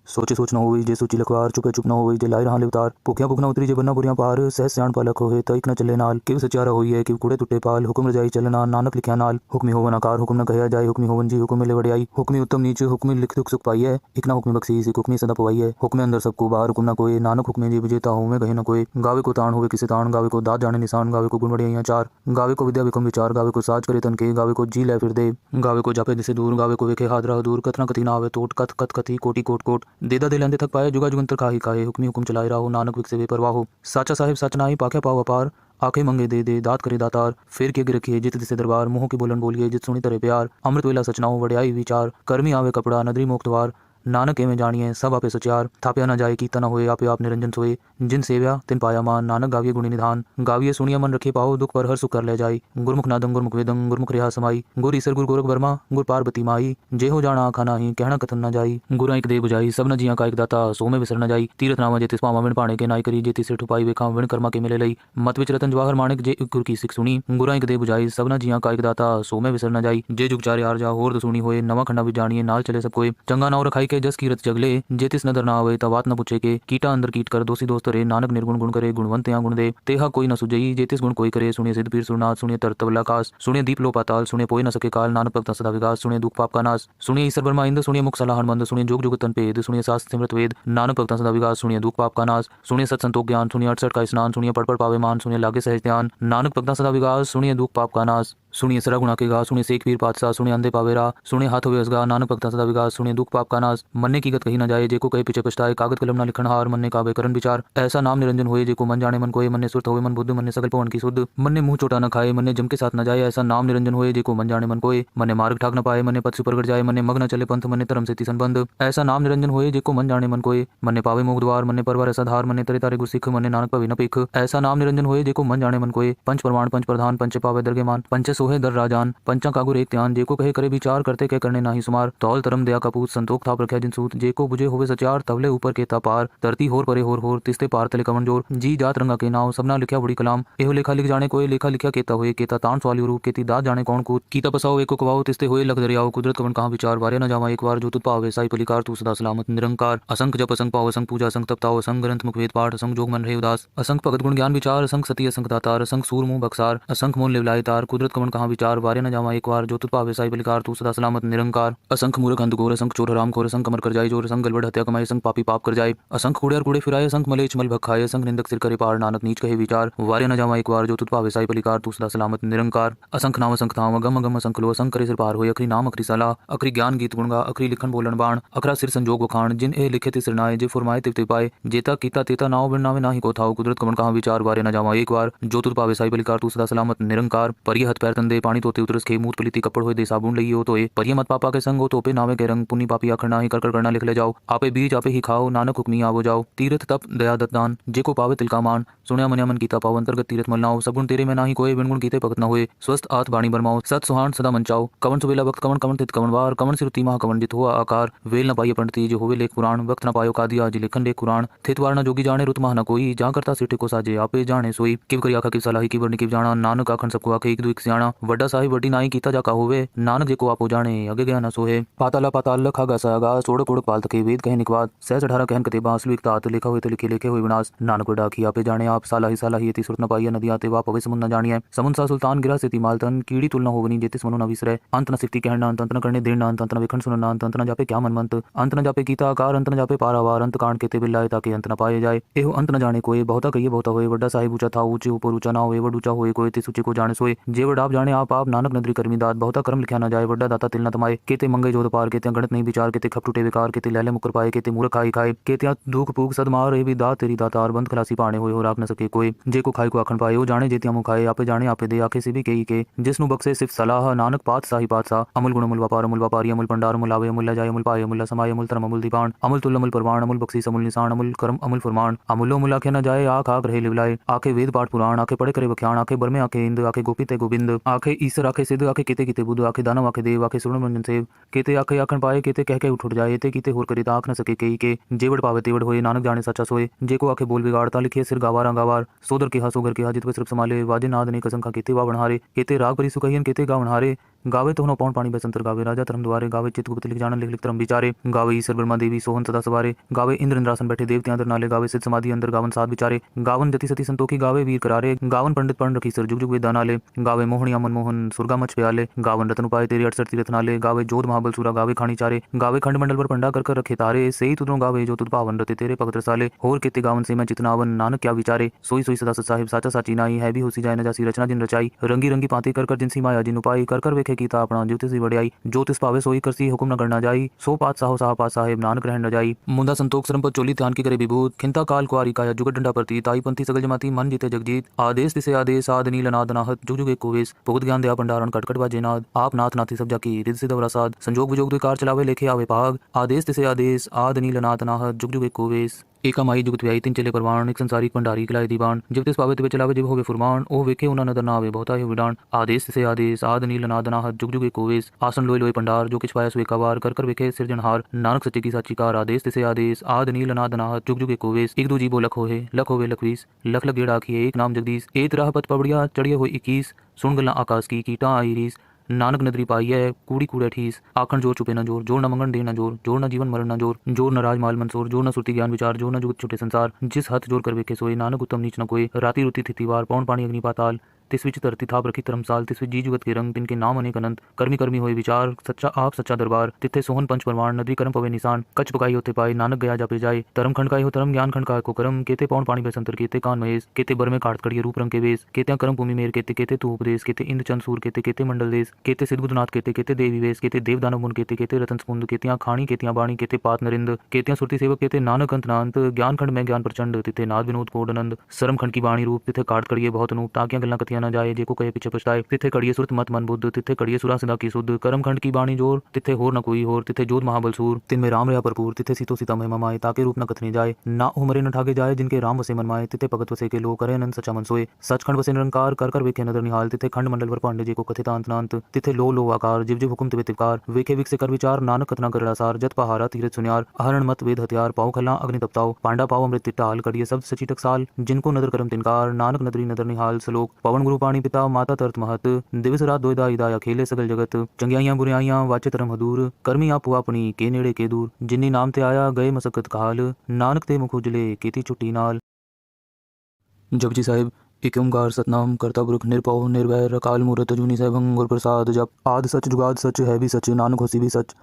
सोचे सोच न होई जे सोची लखवार चुपे चुप न होई जे लाई रहा उतार भुखिया भुख न उतरी जे बन्ना बुरियां पार सह सियाण पालक होए तइक न चले नाल किव सचारा होई है किव कुड़े टुटे पाल हुक्म रजाई चलना नानक लिखिया नाल हुक्मी होवन आकार हुक्म न कहया जाए हुक्मी होवन जी हुक्म मिले वड़ियाई हुक्मी उत्तम नीच हुक्मी लिख दुख सुख पाई है इक ना हुक्मी बख्शी सिख हुक्मी सदा पवाई है हुक्मे अंदर सबको बाहर हुक्म न कोई नानक हुक्मे जी विजेता हूँ मैं कहीं न कोई गावे को ताण होवे किसी ताण गावे को दात जाने निशान गावे को गुण वड़ियाइयां चार गावे को विद्या विकम विचार गावे को साज करे तन के गावे को जी ले फिर दे गावे को जापे दिसे दूर गावे को वेखे हादरा दूर कतना कथी ना आवे टोट कथ कथ कथी कोटि कोट कोट देदा दे लेंदे थक पाए जुगा जुगंतर काहे काहे हुक्मी हुक्म चलाए रहो नानक विक से बेपरवाह हो साचा साहिब सच नाई पाखे पाओ अपार आंखें मंगे दे दे दात करे दातार फिर के गिर रखिए जित दिसे दरबार मुंह की बोलन बोलिए जित सुनी तरह प्यार अमृत वेला सचनाओ वड़ियाई विचार कर्मी आवे कपड़ा नदरी मुक्तवार नानक एवं जानिए सब आपे सचार थाप्या न जाए कीता न होए आपे आप निरंजन सोए जिन सेव्या तिन पाया मान नानक गाविये गुणी निधान गाविये सुनिया मन रखे पाओ दुख पर हर सुख कर ले जाई गुरमुख नादं गुरमुख वेदं गुरमुख रेहा समाई गुर ईसर गुर गोरख वर्मा गुर पार्वती माई जे हो जाना आखा नाही कहना कथन न जाई गुरा एक दे बुझाई सब न जिया का एक दाता सो में विसर न जाई तीरथ नामा जे तिस पावा विण पाणे के नाई करी जे तिस ठुपाई वेखा विण कर्मा के मिले लई मत विच रतन जवाहर माणिक जे गुर की सिख सुनी गुरा एक दे बुझाई सब न जिया का एक दाता सो में विसर न जाई जे जुग चारे आर जा होर सुनी होए नवा खंडा भी जानिए नाल चले सब कोई चंगा नाव रखाई के जस कीरत जगले जे तिस नदर ना आवे तवात न पूछे के कीटा अंदर कीट कर दोषी दोस्त रे नानक निर्गुण गुण करे गुणवंत या गुण दे तेहा कोई न सुजई जे तिस गुण कोई करे सुनिए सिद्ध पीर सुरनाथ सुनिए तरतवला कास सुनिए दीप लो पाताल सुनिए पोए न सके काल नानक भक्त सदा विकास सुनिए दुख पाप का नाश सुनिए ईश्वर ब्रह्मा इंद्र सुनिए मुख सलाहन मंद सुनिए जोग जुग तन पेद सुनिए शास्त्र सिमृत वेद नानक भक्त सदा विकास सुनिए दुख पाप का नाश सुनिए सत संतोष ज्ञान सुनिए 68 का स्नान सुनिए पढ़ पावे मान सुनिए लागे सहज ध्यान नानक भक्त सदा विकास सुनिए दुख पाप का नाश सुनिए सरा गुणा के गा सुनिए सेख पीर पातशाह सुनिए अंधे पावेरा सुनिए हाथों व्यसगा नानक भक्ता सदा विकास सुनिए दुख पाप का नाश मन्ने की गत कही न जाए जेको कहे पीछे पछताए कागज कलम ना लिखन हार मन्ने कावे करन विचार ऐसा नाम निरंजन होए जेको मन जाने मन कोए मन्ने सुरत होए मन बुद्ध मन्ने सकल पवन की सुध मन्ने मुंह चोटा न खाए मन्ने जम के साथ न जाए ऐसा नाम निरंजन होए जेको मन जाने मन कोए मन्ने मार्ग ठाक न पाए मन्ने पथ सुपरगट जाए मन्ने मग न चले पंथ मन्ने धर्म से तिसन बंद ऐसा नाम निरंजन होए जेको मन जाने मन कोए मन्ने पावे मोग द्वार मन्ने परवर ऐसा धार मन्ने तरे तारे गुसिख मन्ने नानक पवे न पिख ऐसा नाम निरंजन होए जेको मन जाने मन कोए पंच प्रमाण पंच प्रधान पंच पावे दरगेमान पंच सोहे दर राजान पंचा कागुर एक ध्यान जेको कहे करे विचार करते के करने नाही सुमार तौल तरम दया कपूत संतोख थाप रखे जिन सूत जेको बुझे होवे सचार तवले ऊपर के पार धरती होर परे होर तिस्ते पार तले कवन जोर जी जात रंगा के नाव सबना लिखा बड़ी कलाम एहो लेखा लिख जाने कोई लेखा लिखा केता होए केता तान सवाली रूप केती दात जाने कौन कूत कीता पसाओ एको कवाओ तिस्ते होए लख दरियाओ कुदरत कवन कहाँ विचार वारे न जावा एक बार जो तुत पावे साई पलिकार तू सदा सलामत निरंकार असंख जप असंख पाओ असंख पूजा असंख तपताओ असंख ग्रंथ मुख वेद पाठ असंख जोग मन रहे उदास असंख भगत गुण ज्ञान विचार असंख सती असंख दातार असंख सूर मुंह बक्सार असंख मोल लिवलाय तार कुदरत कवन कहाँ विचार वारे न जावा एक बार जो तुत पावे साई पलिकार तू सदा सलामत निरंकार असंख मूर्ख अंध घोर असंख चोर हराम खोर असंख अमर कर जाए जोर असंख गलबड़ हत्या कमाए असंख पापी पाप कर जाए असंख कूड़े और कूड़े फिराए असंख मलेच मल भखाए असंख निंदक सिर करे पार नानक नीच कहे विचार वारे न जावा एक बार जो तुत पावे साई पलिकार तू सदा सलामत निरंकार असंख नाम असंख थाम अगम अगम असंख लो असंख करे सिर पार होए अखरी नाम अखरी सलाह अखरी ज्ञान गीत गुणगा अखरी लिखन बोलन बाण अखरा सिर संजोग वखाण जिन ए लिखे तिस नाए जे फुरमाए तिव तिव पाए जेता कीता तेता नाव बिन नावे नाही को थाओ कुदरत कवन कहाँ विचार वारे न जावा एक बार जो तुत पावे साई पलिकार तू सदा सलामत निरंकार परिय हथ पैर तंदे पानी तोते उतरस के मूत पलीती कपड़ होए दे साबुन लई हो तोए परिय मत पापा के संग हो तो पे नावे के रंग पुनी पापी आखर नाही कर कर करना लिख ले जाओ आपे बीज आपे ही खाओ नानक हुक्मी आवो जाओ तीर्थ तप दया दत्तान जेको पावे तिल का मान सुनिया मनिया मन कीता पाओ अंतर्गत तीरथ मलनाओ सगुण तेरे में नाही कोई बिन गुण कीते भगत न होए स्वस्थ आत बाणी बरमाओ सत सुहान सदा मंचाओ कवन सुबेला वक्त कवन कवन तित कवन वार कवन सिरुति महा कवन जित हुआ आकार वेल न पाइए पंडिती जो होवे लेख पुराण वक्त न पायो कादिया जी लेखन लेख कुरान थितवार न जोगी जाने रुत महा न कोई जहाँ करता सिटे को साजे आपे जाने सोई किव करी आखा किव सलाही की वर्णी किव जाना नानक आखन सबको आखे एक दो एक सियाणा वड्डा साहिब वड्डी नाई कीता जा होवे नानक जे को आपो जाने अगे गया न सोहे पाताला पाताल लखा गा सागा सोड़क उड़क पाल तके वेद कहे निकवाद सहस 18 कहन कते बांसलु एक तात लिखा हुए तो लिखे लिखे हुए विनाश नानक वड्डा की आपे जाने आप साला ही यति सुरत न पाइया नदी आते वा पवे समुन न जानिए समुन सा सुल्तान गिरा से मालतन कीड़ी तुलना होवनी जेतिस मनो न विसरे अंत न सिफ्ती कहना अंत न करने देना अंत न विखंड सुनना अंत न जापे क्या मनमंत अंत न जापे गीता आकार अंत न जापे पारावार अंत कांड केते बिल्लाए ताकि अंत न पाए जाए एहो अंत न जाने कोई बहुता कहिए बहुता होए वड्डा साहिब ऊंचा था ऊंचे ऊपर ऊंचा ना होए वड ऊंचा होए कोई ते सूचे को जाने सोए जे वड आप जाने आप नानक नदरी कर्मी दात बहुता कर्म लिखा न जाए वड्डा दाता तिल न तमाए केते मंगे जोध पार केते गणत नहीं विचार केते खप टूटे विकार केते लैले मुकर पाए केते मूर्ख खाई खाए केते दुख पूग सदमार रे भी दात तेरी दातार बंद खलासी पाने होए हो राख न सके कोई जे को खाई को आखन पाए ओ जाने जेतिया मुँह खाए आपे जाने आपे दे आखे से भी कही के जिसनु बक्से सिर्फ सलाह नानक पात साही पात सा अमुल गुण अमुल व्यापारी अमुल पंडार अमुल आवे अमुल जाय अमुल पाए अमुल समाय अमुल तरम अमुल दीपान अमुल तुल अमुल परवान अमुल बक्सीस अमुल निशान अमुल कर्म अमुल फरमान अमुलो मुल आखे न जाए आख आख रहे लिवलाए आखे वेद पाठ पुराण आखे पढ़े करे बख्यान आखे बरमे आखे इंद आखे गोपी ते गोविंद आखे ईश्वर आखे सिद्ध आखे केते केते बुद्ध आखे दानव आखे देव आखे सुरण मंजन सेव केते आखे आखन पाए केते कह के उठ जाए ते कीते होर करे आख न सके कई के जेवड़ पावे तेवड़ होए नानक जाने सच्चा सोए जे को आखे बोल बिगाड़ता लिखे सिर गावारा गावार सोदर के हा सोगर के हा जित सिर्फ संभाले वाजे नाद ने कसम खा केते वा बनहारे केते राग परि सुखयन केते गा बनहारे गावे तो पौन पानी बसंतर गावे राजा धर्म द्वारे गावे चित गुप्त लिख जान लिख लिख धर्म विचारे गावे ईश्वर ब्रह्मा देवी सोहन सदा सवारे गावे इंद्र इंद्रासन बैठे देवते अंदर नाले गावे सिद्ध समाधि अंदर गावन साध विचारे गावन जति सती संतोखी गावे वीर करारे गावन पंडित पढ़ रखी सर जुग जुग वेद नाले गावे मोहनिया मनमोहन सुरगा मच प्याले गावन रतन उपाय तेरी 68 तीरथ नाले गावे जोध महाबल सूरा गावे खानी चारे गावे खंड मंडल पर पंडा कर रखे तारे सही तुदरों गावे जो तुद पावन रते तेरे पवित्र साले होर केते गावन से मैं चितनावन नानक क्या विचारे सोई सोई सदा सत साहिब साचा साची नाई है भी होसी जाए न जासी रचना जिन रचाई रंगी रंगी पाती कर जिनसी माया जिन उपाई कर वेखे कीता अपना ज्योतिष वड़ियाई ज्योतिष पावे सोई करसी हुक्म न करना जाई सो पात साहो साह पात साहेब नानक रहन न जाई मुंदा संतोख सरम पर चोली ध्यान की करे विभूत खिंता काल कुआरी काया जुगत डंडा प्रति ताई पंथी सगल जमाती मन जीते जगजीत आदेश तिसे आदेश आद नील अनाद अनाहत जुग जुग एक कोवेश भुगत ज्ञान दया भंडारण कटकट बाजे नाद आप नाथ नाथी सब जाकी रिद सिद्ध वरासाद संजोग विजोग द्विकार चलावे लेखे आवे पाग आदेश तिसे आदेश आद नील अनाद अनाहत जुग जुग एक कोवेश एका माई जुगत व्याई तीन चले परवान एक संसारिक भंडारी किलाए दीवान जब तिस पावे तिवे चलावे जब होवे फुरमान ओ वेखे उना नदर ना आवे बहुता है विडान आदेश से आदेश आद नील अनाद अनाहत जुग जुग एक कोवेश आसन लोय लोय पंडार जो किछ पाया सुए कावार कर वेखे सिरजनहार नानक सच्चे की साची कार आदेश से आदेश आद नील अनाद अनाहत जुग जुग एक कोवेश एक दो जीवो लख होवे लखवीस लख लख गेड़ा आखिए एक नाम जगदीश एक राह पत पबड़िया चढ़िए हो 21 सुन गल्ला आकाश की कीटा आई रीस नानक नदरी पाई है कूड़ी कूड़े ठीस आखन जोर चुपे न जोर जोर न मंगन दे न जोर जोर न जीवन मरण न जोर जोर न राज माल मंसूर जोर न सुरती ज्ञान विचार जोर न जुगत छुटे संसार जिस हथ जोर कर वेखे सोए नानक उत्तम नीच न कोई राती रुती थिति वार पौन पानी अग्नि पाताल तिस विच धरती थाप रखी धर्मसाल तिस विच जी जुगत के रंग तिनके नाम अनेक अनंत कर्मी कर्मी होए विचार सच्चा आप सच्चा दरबार तिथे सोहन पंच परमाण नदी कर्म पवे निशान कच पकाई होते पाए नानक गया जापे जाए धर्म खंडकाई हो धर्म ज्ञान खंडकाय को कर्म केते पौन पानी बसंतर केते कान महेश केते बर में काट कड़िए रूप रंग के वेश केते कर्म भूमि मेर केते केते तू उपदेश केते इंद्र चंद सूर केते केते मंडल देश केते सिद्धबुद्धनाथ केते केते देवी वेश केते देव दानव मुन केते केते रतन समुंद केतियां खाणी केतियां बाणी केते पात नरिंद केतियां सुरती सेवक केते नानक अंत नांत ज्ञान खंड में ज्ञान प्रचंड तिथे नाद विनोद कोडनंद सरम खंड की बाणी रूप तिथे काट कड़िए बहुत अनूप ताकियां गल्ला कथियां न जाए जेको कहे पीछे पछताए तिथे कड़िए सुरत मत मन बुद्ध तिथे कड़िए सुरा सदा की सुध कर्म खंड की बाणी जोर तिथे होर न कोई होर तिथे जोध महाबल सूर तिन में राम रहा भरपूर तिथे सीतो सीता महिमा माए ताके रूप न कथने जाए ना उमरे न ठागे जाए जिनके राम वसे मन माए तिथे भगत वसे के लो करे अनंत सचा मन सोए सचखंड वसे निरंकार कर वेखे नदर निहाल तिथे खंड मंडल पर पांडे जी को कथित अंत तिथे लो आकार जिव जिव हुकुम तिवे तिवकार वेखे विक से कर विचार नानक कथना कर सार जत पहारा तीरथ सुनियार आहरण मत वेद हथियार पाओ खला अग्नि तपताओ पांडा पाओ अमृत तिटाल कड़िए शब्द सची टकसाल जिनको नदर करम तिनकार नानक नदरी नदर निहाल सलोक पवन गुरु पाणी पिता माता तरत महत दिवस रात दोयदा इदाया खेले सगल जगत चंगियाइयां बुराइयां वाचे तरम हदूर कर्मी आप अपनी के नेड़े के दूर जिन्नी नाम ते आया गए मसकत काल नानक ते मुख उजले केती छुट्टी नाल। जपजी साहिब एक ओंकार सतनाम करता पुरख निरपौ निर्वैर अकाल मूरत अजूनी सहभंग गुर प्रसाद जप आद सच जुगाद सच है भी सच नानक होसी भी सच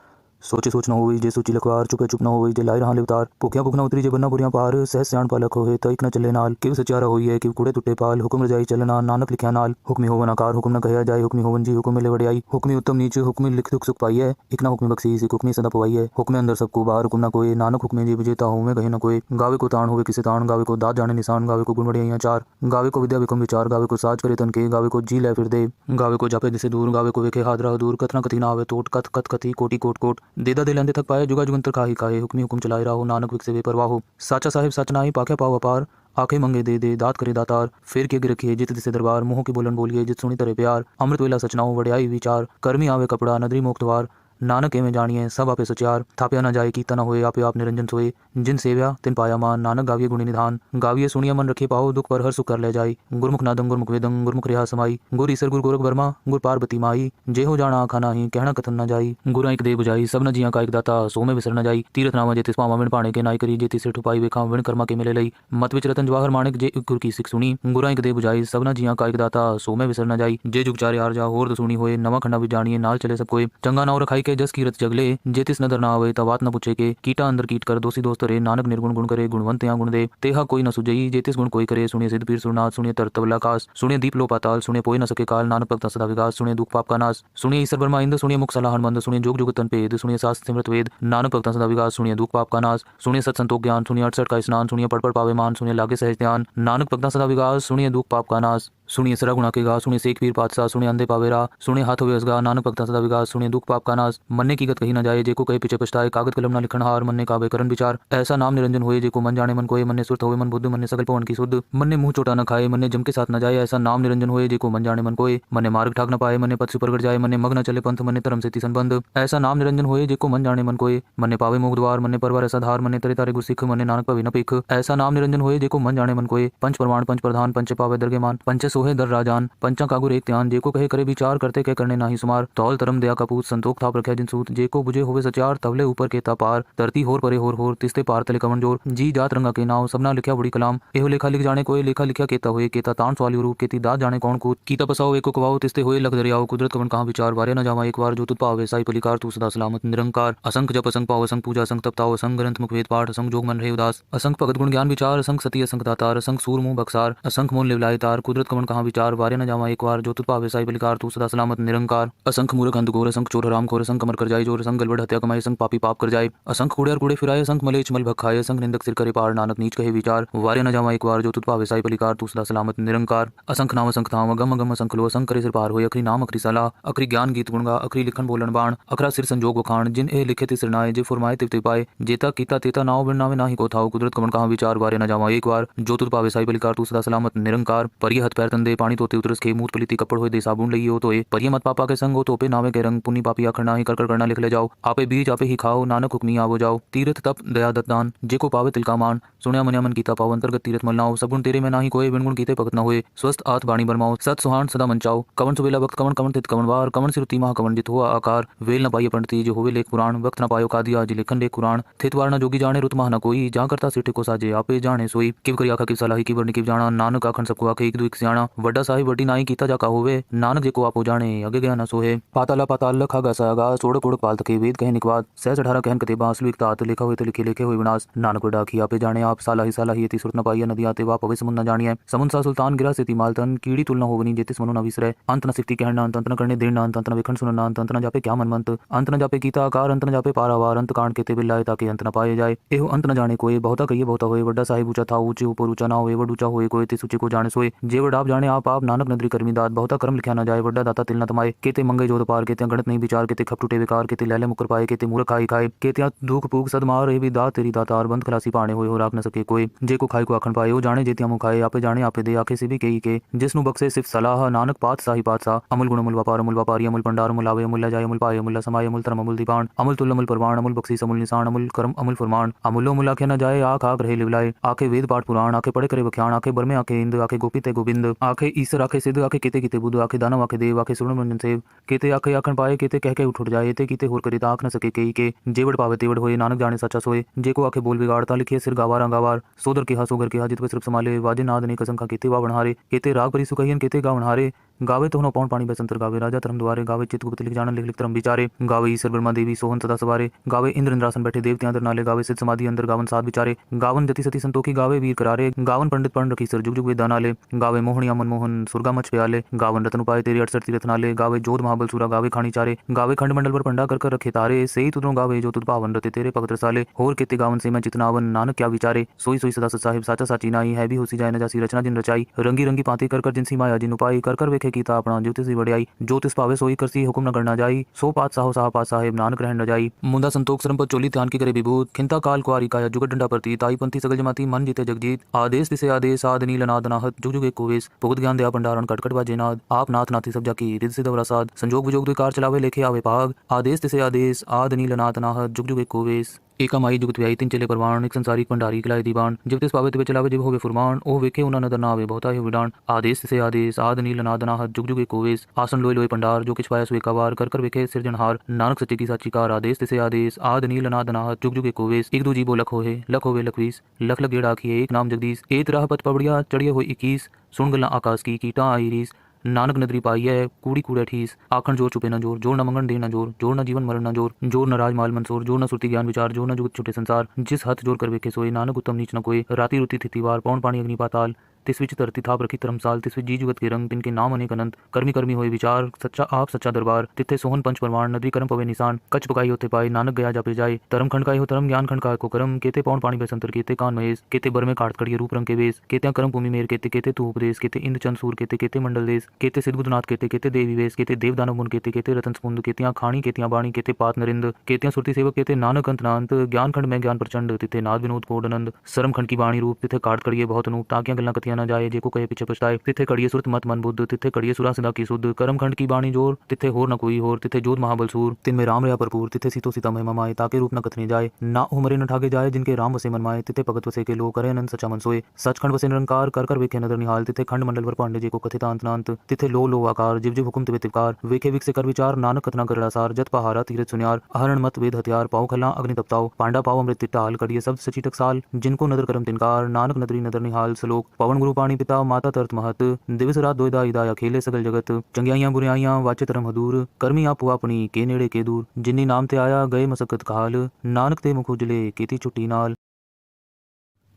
सोचे सोच न होई जे सोची लखवार चुपे चुप न होई जे लाई रहा लिवतार भूखिया भूख न उतरी जे बन्ना बुरियां पार सहस सियाण पालक होए तइक न चले नाल किव सचारा होई है किव कूड़े टुटे पाल हुक्म रजाई चलना नानक लिखिया नाल हुक्मी होवन आकार हुक्म न कहया जाए हुक्मी होवन जी हुक्म मिले वड़ियाई हुक्मी उत्तम नीच हुक्मी लिख दुख सुख पाई है इक न हुक्मी बख्शी सी हुक्मी सदा पवाई है हुक्मे अंदर सबको बाहर हुक्म न कोई नानक हुक्मे जी विजेता होवे कहीं न कोई गावे को ताण होवे किसे ताण गावे को दात जाने निशान गावे को गुण वड़ियाइयां चार गावे को विद्या विक्रम विचार गावे को साज करे तन के गावे को जी ले फिर दे गावे को जापे दिसे दूर गावे को वेखे हादरा दूर कथना कथी ना आवे टोट कथ कथ कथी कोटि कोट कोट देदा दे लेंदे तक पाए जुगा जुगंतर काहे काहे हुक्मी हुक्म चलाए रहो नानक विक से बेपरवाह हो साचा साहिब सच नाई पाखे पाव अपार आखे मंगे दे दात करे दातार फिर के रखिए जित दिसे दरबार मुंह के बोलन बोलिए जित सुनी तरे प्यार अमृत वेला सचनाओ वड़ियाई विचार कर्मी आवे कपड़ा नदरी मोक्तवार नानक एवं जानिए सब आपे सचियार, थाप्या न जाए कीता न होए, आपे आप निरंजन सोए, जिन सेव्या तिन पाया मान, नानक गाविये गुणी निधान, गाविये सुनिया मन रखे पाओ, दुख पर हर सुख कर ले जाई, गुरमुख नादं गुरमुख वेदं गुरमुख रेहा समाई, गुर ईसर गुर गोरख वर्मा गुर पार्वती माई, जे हो जाना आखा नाही कहना कथन न जाई, गुरा एक दे बुझाई सब न जिया का एक दाता, सो में विसर न जाई, तीरथ नामा जेतिस पावा विण पाणे के नाई करी, जेति सिर ठुपाई वेखा विण कर्मा के मिले लई, मत विच रतन जवाहर माणिक जे गुर की सिख सुनी, गुरा एक दे बुझाई सब न जिया का एक दाता, सो में विसर न जाई, जे जुग चारे आर जा होर दसुनी होए, नवा खंडा भी जानिए नाल चले सब कोई, चंगा नाव रखाई के जस कीरत जगले, जेतिस नदर ना आवे तवात न पूछे के, कीटा अंदर कीट कर दोषी दोस्त रे, नानक निर्गुण गुण करे, गुणवंत या गुण दे, तेहा कोई न सुजई, जेतिस गुण कोई करे, सुनिए सिद्ध पीर सुरनाथ, सुनिए तरत तबलाकाश, सुनिए दीप लो पाताल, सुनिए पोए न सके काल, नानक भक्त सदा विकास, सुनिए दुख पाप का नाश, सुनिए ईश्वर ब्रह्मा इंद्र, सुनिए मुख सलाहन मंद, सुनिए जोग जुग तन पेद, सुनिए शास्त्र सिमरत वेद, नानक भक्त सदा विकास, सुनिए दुख पाप का नाश, सुनिए सत संतोष ज्ञान, सुनिए 68 का स्नान, सुनिए पढ़ पढ़ पावे मान, सुनिए लागे सहज ध्यान, नानक भक्त सदा विकास, सुनिए दुख पाप का नाश, सुनिए सरा गुणा के गा, सुनिए सेक पीर पातशाह, सुनिए अंधे पावेरा, सुनिए हाथ होवे असगा, नानक भक्त सदा विकास, सुनिए दुख पाप का नाश, मन्ने की गत कही न जाए, जेको कहे पीछे पछताए, कागद कलम न लिखन हार, मन्ने काबे करन विचार, ऐसा नाम निरंजन होए, जेको मन जाने मन कोय, मन्ने सुरत होवे मन बुद्ध, मन्ने सकल पवन की शुद्ध, मन्ने मुंह चोटा न खाए, मन्ने जम के साथ न जाए, ऐसा नाम निरंजन होए, जेको मन जाने मन कोय, मन्ने मार्ग ठाक न पाए, मन्ने पथ से प्रगट जाए, मन्ने मग न चले पंथ, मन्ने धर्म से तिसन बंध, ऐसा नाम निरंजन होए, जेको मन जाने मन कोय, मन्ने पावे मोक्ष द्वार, मन्ने परवार ऐसा धार, मन्ने तरे तारे गुर सिख, मन्ने नानक पवे न पेख, ऐसा नाम निरंजन होए, जेको मन जाने मन कोय, पंच प्रमाण पंच प्रधान, पंच पावे दरगे मान, पंच सोहे दर राजान, पंचा कागुर एक ध्यान, जेको कहे करे विचार, करते कह करने नाही सुमार, तौल धर्म दया का पूत, संतोख थाप रखे जिन सूत, जेको बुझे होवे सचार, तवले ऊपर केता पार, धरती होर परे होर, तिस्ते पार तले कवन जोर, जी जात रंगा के नाव, सबना लिखा बड़ी कलाम, एहो लेखा लिख जाने कोई, लेखा लिखा केता होए, केता तान सवाली रूप, केती दात जाने कौन कूत, कीता पसाओ एको कवाओ, तिस्ते होए लख दरियाओ, कुदरत कवन कहाँ विचार, वारे न जावा एक बार, जो तुत पावे साई पलिकार, तू सदा सलामत निरंकार, असंख जप असंख पाव असंख पूजा असंख तपताओ, असंख ग्रंथ मुख वेद पाठ, असंख जोग मन रहे उदास, असंख भगत गुण ज्ञान विचार, असंख सती असंख दातार, असंख सूर मुंह बक्सार, असंख मोल लिवलाय तार, कुदरत कवन कहाँ विचार, वारे न जावा एक बार, जो तुत पावे साई पलिकार, तू सदा सलामत निरंकार, असंख मूर्ख अंध घोर, असंख चोर हराम खोर, असंख कमर कर जाए जोर, असंख गलबड़ हत्या कमाए, असंख पापी पाप कर जाए, असंख कूड़े और कूड़े फिराए, असंख मलेच मल भखाए, असंख निंदक सिर करे पार, नानक नीच कहे विचार, वारे न जावा एक बार, जो तुत पावे साई पलिकार, तू सदा सलामत निरंकार, असंख नाम असंख धाम, अगम अगम असंख लो, असंख करे सिर पार होए, अखरी नाम अखरी सलाह, अखरी ज्ञान गीत गुणगा, अखरी लिखन बोलन बाण, अखरा सिर संजोग वखाण, जिन ए लिखे ति सिरनाए, जे फुरमाए तिव तिव पाए, जेता कीता तेता नाव बिन नावे नाही को थाओ, कुदरत कवन कहाँ विचार, वारे न जावा एक बार, जो तुत पावे साई पलिकार, तू सदा सलामत निरंकार, परिय हथ पैर तंदे पानी तोते उतरस खे, मूत पलिति कपड़ होए दे साबुन लई हो तोए, परिय मत पापा के संग हो तोपे, नावे के रंग, पुण्य पापी आखर नाही, कर कर करना लिख ले जाओ, आपे बीज आपे ही खाओ, नानक हुक्मी आवो जाओ, तीर्थ तप दया दत्तान, जेको पावे तिल का मान, सुनिया मनिया मन कीता पाओ, अंतर्गत तीर्थ मलनाओ, सब गुण तेरे में नाही कोय, बिन गुण कीते भगत न होए, स्वस्थ आत बाणी बरमाओ, सत सुहान सदा मंचाओ, कवन सुबेला वक्त कवन कवन तित कवन वार, कवन सिरुति महा कवन जित हुआ आकार, वेल न पाइए पंडिती जो होवे लेख पुराण, वक्त न पायो कादिया जी लेखन लेख कुरान, थित वार न जोगी जाने रुत महा न कोई, जा करता सिटे को साजे आपे जाने सोई, किव करी आखा किव सलाही की बरनी किव जाना, नानक आखन सबको आखे एक दो एक सियाणा, वड्डा साहिब वड्डी नाई कीता जाका होवे, नानक जेको आपो जाने अगे गया न सोहे, पाताला पाताल लखा गा सागा, सोड़क उड़क पाल तके, वेद कहे निकवाद, सहज 18 कहन कते बांसलु एक तात, लिखा हुए तो लिखे लिखे हुए विनाश, नानक डाकी आपे जाने आप, साला ही यति सुरत न पाइए, नदी आते वा पवे समुन न जानिए, समुन सा सुल्तान गिरा से मालतन, कीड़ी तुलना होवनी जेतिस मनु न विसरे, अंत न सिफ्ती कहना, अंत न करने देना, अंत न विखंड सुनना, अंत न जापे क्या मनमंत, अंत न जापे गीता आकार, अंत न जापे पारावार, अंत कांड केते बिल्लाए ताकि अंत न पाए जाए, एहो अंत न जाने कोई, बहुता कहिए बहुता होए, वड्डा साहिब ऊंचा था ऊंचे ऊपर ऊंचा ना होए, वड ऊंचा होए कोई ते सूचे को जाने सोए, जे वड आप जाने आप नानक नदरी करमी दात, बहुता कर्म लिखा न जाए, वड्डा दाता तिल न तमाए, केते मंगे जोत पार, केते गणत नहीं विचार, केते खप टूटे विकार, केते लैले मुकर पाए, केते मूर्ख खाई खाए, केते दुख पूग सद मार, ए भी दात तेरी दातार, बंद खलासी पाने होए, हो राख न सके कोई, जे को खाई को आखन पाए, ओ जाने जेतिया मुँह खाए, आपे जाने आपे दे, आखे से भी कही के, जिसनु बक्से सिर्फ सलाह, नानक पात साही पातशाह, अमुल गुण अमुल व्यापार अमुल व्यापारी, अमुल भंडार अमुल आवे, अमुल जाय अमुल पाए, अमुल समाय अमुल धर्म अमुल दीपान, अमुल तुल अमुल परवान, अमुल बख्शीस अमुल निशान, अमुल कर्म अमुल फरमान, अमुलो मुल आखे न जाए, आख आख रहे लिवलाए, आखे वेद पाठ पुराण, आखे पढ़े करे बख्यान, आखे बरमे आखे इंद, आखे गोपी ते गोविंद, आखे ईश्वर आखे सिद्ध, आखे केते किते बुद्ध, आखे दानव आखे देव, आखे सुरण मंजन सेव, केते आखे आखन पाए, केते कह के उठ जाए, ते कीते होर करे आख न सके कही के, जेवड़ पावे तेवड़ होए, नानक जाने सच्चा सोए, जेको आखे बोल बिगाड़ता लिखिए सिर गावार अंगावार, सोदर के हा सोगर के हा जित सिर्फ संभाले, वाजे नाद ने कसंखा केते वा बनहारे, केते राग परि सुकहियन केते गा बनहारे, गावे तो पौन पानी बसंतर गावे, राजा धर्म द्वारे, गावे चित गुप्त लिख जान लिख लिख धर्म विचारे, गावे ईश्वर ब्रह्मा देवी सोहन सदा सवारे, गावे इंद्र इंद्रासन बैठे देवते अंदर नाले, गावे सिद्ध समाधि अंदर गावन साध विचारे, गावन जति सती संतोखी, गावे वीर करारे, गावन पंडित पढ़ रखी सर जुग जुग वेद नाले, गावे मोहनिया मन मोहन सुरगा मच प्याले, गावन रतन उपाय तेरे 68 तीरथ नाले, गावे जोध महाबल सूरा, गावे खानी चारे, गावे खंड मंडल पर पंडा कर रखे तारे, सही तुदरो गावे जो तुद पावन रते तेरे भगत रसाले, होर केते गावन से मैं चितनावन, नानक क्या विचारे, सोई सोई सदा सत साहिब साचा साची नाई, है भी होसी जाए न जासी रचना जिन रचाई, रंगी रंगी पाते कर जिनसी माया जिन उपाय, कर वेखे कीता अपना ज्योतिष दी वड्याई जो तिस पावे सोई करसी हुक्म न करना जाई सो पातशाहो साहब साहेब नानक रहन न जाई मुंदा संतोख सरम पर चोली ध्यान की करे विभूत खिंता काल कुआरी काया जुगत डंडा प्रती ताई पंथी सगल जमाती मन जीते जगजीत आदेश तिसे आदेश आद नील अनाद अनाहत जुग जुग एक कोवेश भुगत ज्ञान दया भंडारण कटकट बाजे नाद आप नाथ नाथी सब जाकी रिद सिद्ध वरासाद संजोग विजोग दुकार चलावे लेखे आवे पाग आदेश तिसे आदेश आद नील अनाद अनाहत जुग जुग एक कोवेश एका माई जुगत व्याई तीन चले परवान एक संसारिक भंडारी किलाए दीवान जब तिस पावे तिवे चलावे जिव होवे फुरमान ओ वेखे उना नदर ना आवे बहुता है विडान आदेश से आदेश आद नील अनाद अनाहत जुग जुग एक कोवेश आसन लोय लोय भंडार जो किछ पाया सुए कावार कर कर वेखे सिरजनहार नानक सच्चे की साची कार आदेश से आदेश आद नील अनाद अनाहत जुग जुग एक कोवेश एक दो जीवो लख होवे लखवीस लख लख गेड़ा आखिए एक नाम जगदीश एक राह पथ पबड़िया चढ़िए हो 21 सुन गल्ला आकाश की कीटा आई रीस नानक नदरी पाई है कूड़ी कूड़े ठीस आखन जोर चुपे न जोर जोर न मंगन दे न जोर जोर न जीवन मरण न जोर जोर न राज माल मंसूर जोर न सुरती ज्ञान विचार जोर न जुगत छुटे संसार जिस हथ जोर कर वेखे सोए नानक उत्तम नीच न कोई राति रुति थिति वार पौन पानी अग्नि पाताल तिस विच धरती थाप रखी धर्मसाल तिस विच जी जुगत के रंग तिनके नाम अनेक अनंत कर्मी कर्मी होए विचार सच्चा आप सच्चा दरबार तिथे सोहन पंच परवान नदी कर्म पवे निशान कच पकाई होते पाए नानक गया जापे जाए धर्म खंड का हो धर्म ज्ञान खंड का को कर्म केते पौन पानी बेसंतर केते कान महेश केते बर में काट कड़िए रूप रंग के वेश केते कर्म भूमि मेर केते केते तू उपदेश केते इंद्र चंद सूर केते केते मंडल देश केते सिद्धबुद्धनाथ केते केते देवी वेश केते देव दानव मुन केते केते रतन स्पुंद केतियां खाणी केतियां बाणी केते पात नरिंद केतियां सुरती सेवक केते नानक अंत नांत ज्ञान खंड में ज्ञान प्रचंड तिथे नाद विनोद कोडनंद सरम खंड की बाणी रूप तिथे काट कड़िए बहुत अनूप ताकियां गल्ला कथियां न जाए जेको कहे पीछे पछताए तिथे कड़िए सुरत मत मन बुद्ध तिथे कड़िए सुरा सदा की सुध कर्म खंड की बाणी जोर तिथे होर न कोई होर तिथे जोध महाबल सूर तिन में राम रया भरपूर तिथे सीतो सीता महिमा माए ताके रूप न कथने जाए ना उमरे न ठागे जाए जिनके राम वसे मन माए तिथे भगत वसे के लोग करे अनंत सच्चा मन सोए सचखंड वसे निरंकार कर कर वेखे नदर निहाल तिथे खंड मंडल वर पांडे जेको कथित अंत नांत तिथे लो आकार जिव जिव हुकुम तिवे तिवकार वेखे विक से कर विचार नानक कथना करड़ा सार जत पहारा तीरथ सुनियार आहरण मत वेद हथियार पाओ खला अग्नि तपताओ पांडा पाओ अमृत तिटाल कड़िए शब्द सची टकसाल जिनको नदर करम तिनकार नानक नदरी नदर निहाल सलोक पवन गुरु पाणी पिता माता तरत महत दिवस रात दोयदा इदाया खेले सगल जगत चंगियाइयां बुराइयां वाचे तरम हदूर कर्मी आप हुआ अपनी के नेड़े के दूर जिन्नी नाम ते आया गए मसकत काल नानक ते मुख उजले केती छुट्टी नाल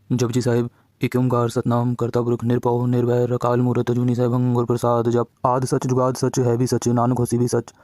जपजी साहिब एक ओंकार सतनाम करता पुरख निरपौ निर्वैर अकाल मूरत अजूनी सहभंग गुर प्रसाद जप आद सच जुगाद सच है भी सच नानक होसी भी सच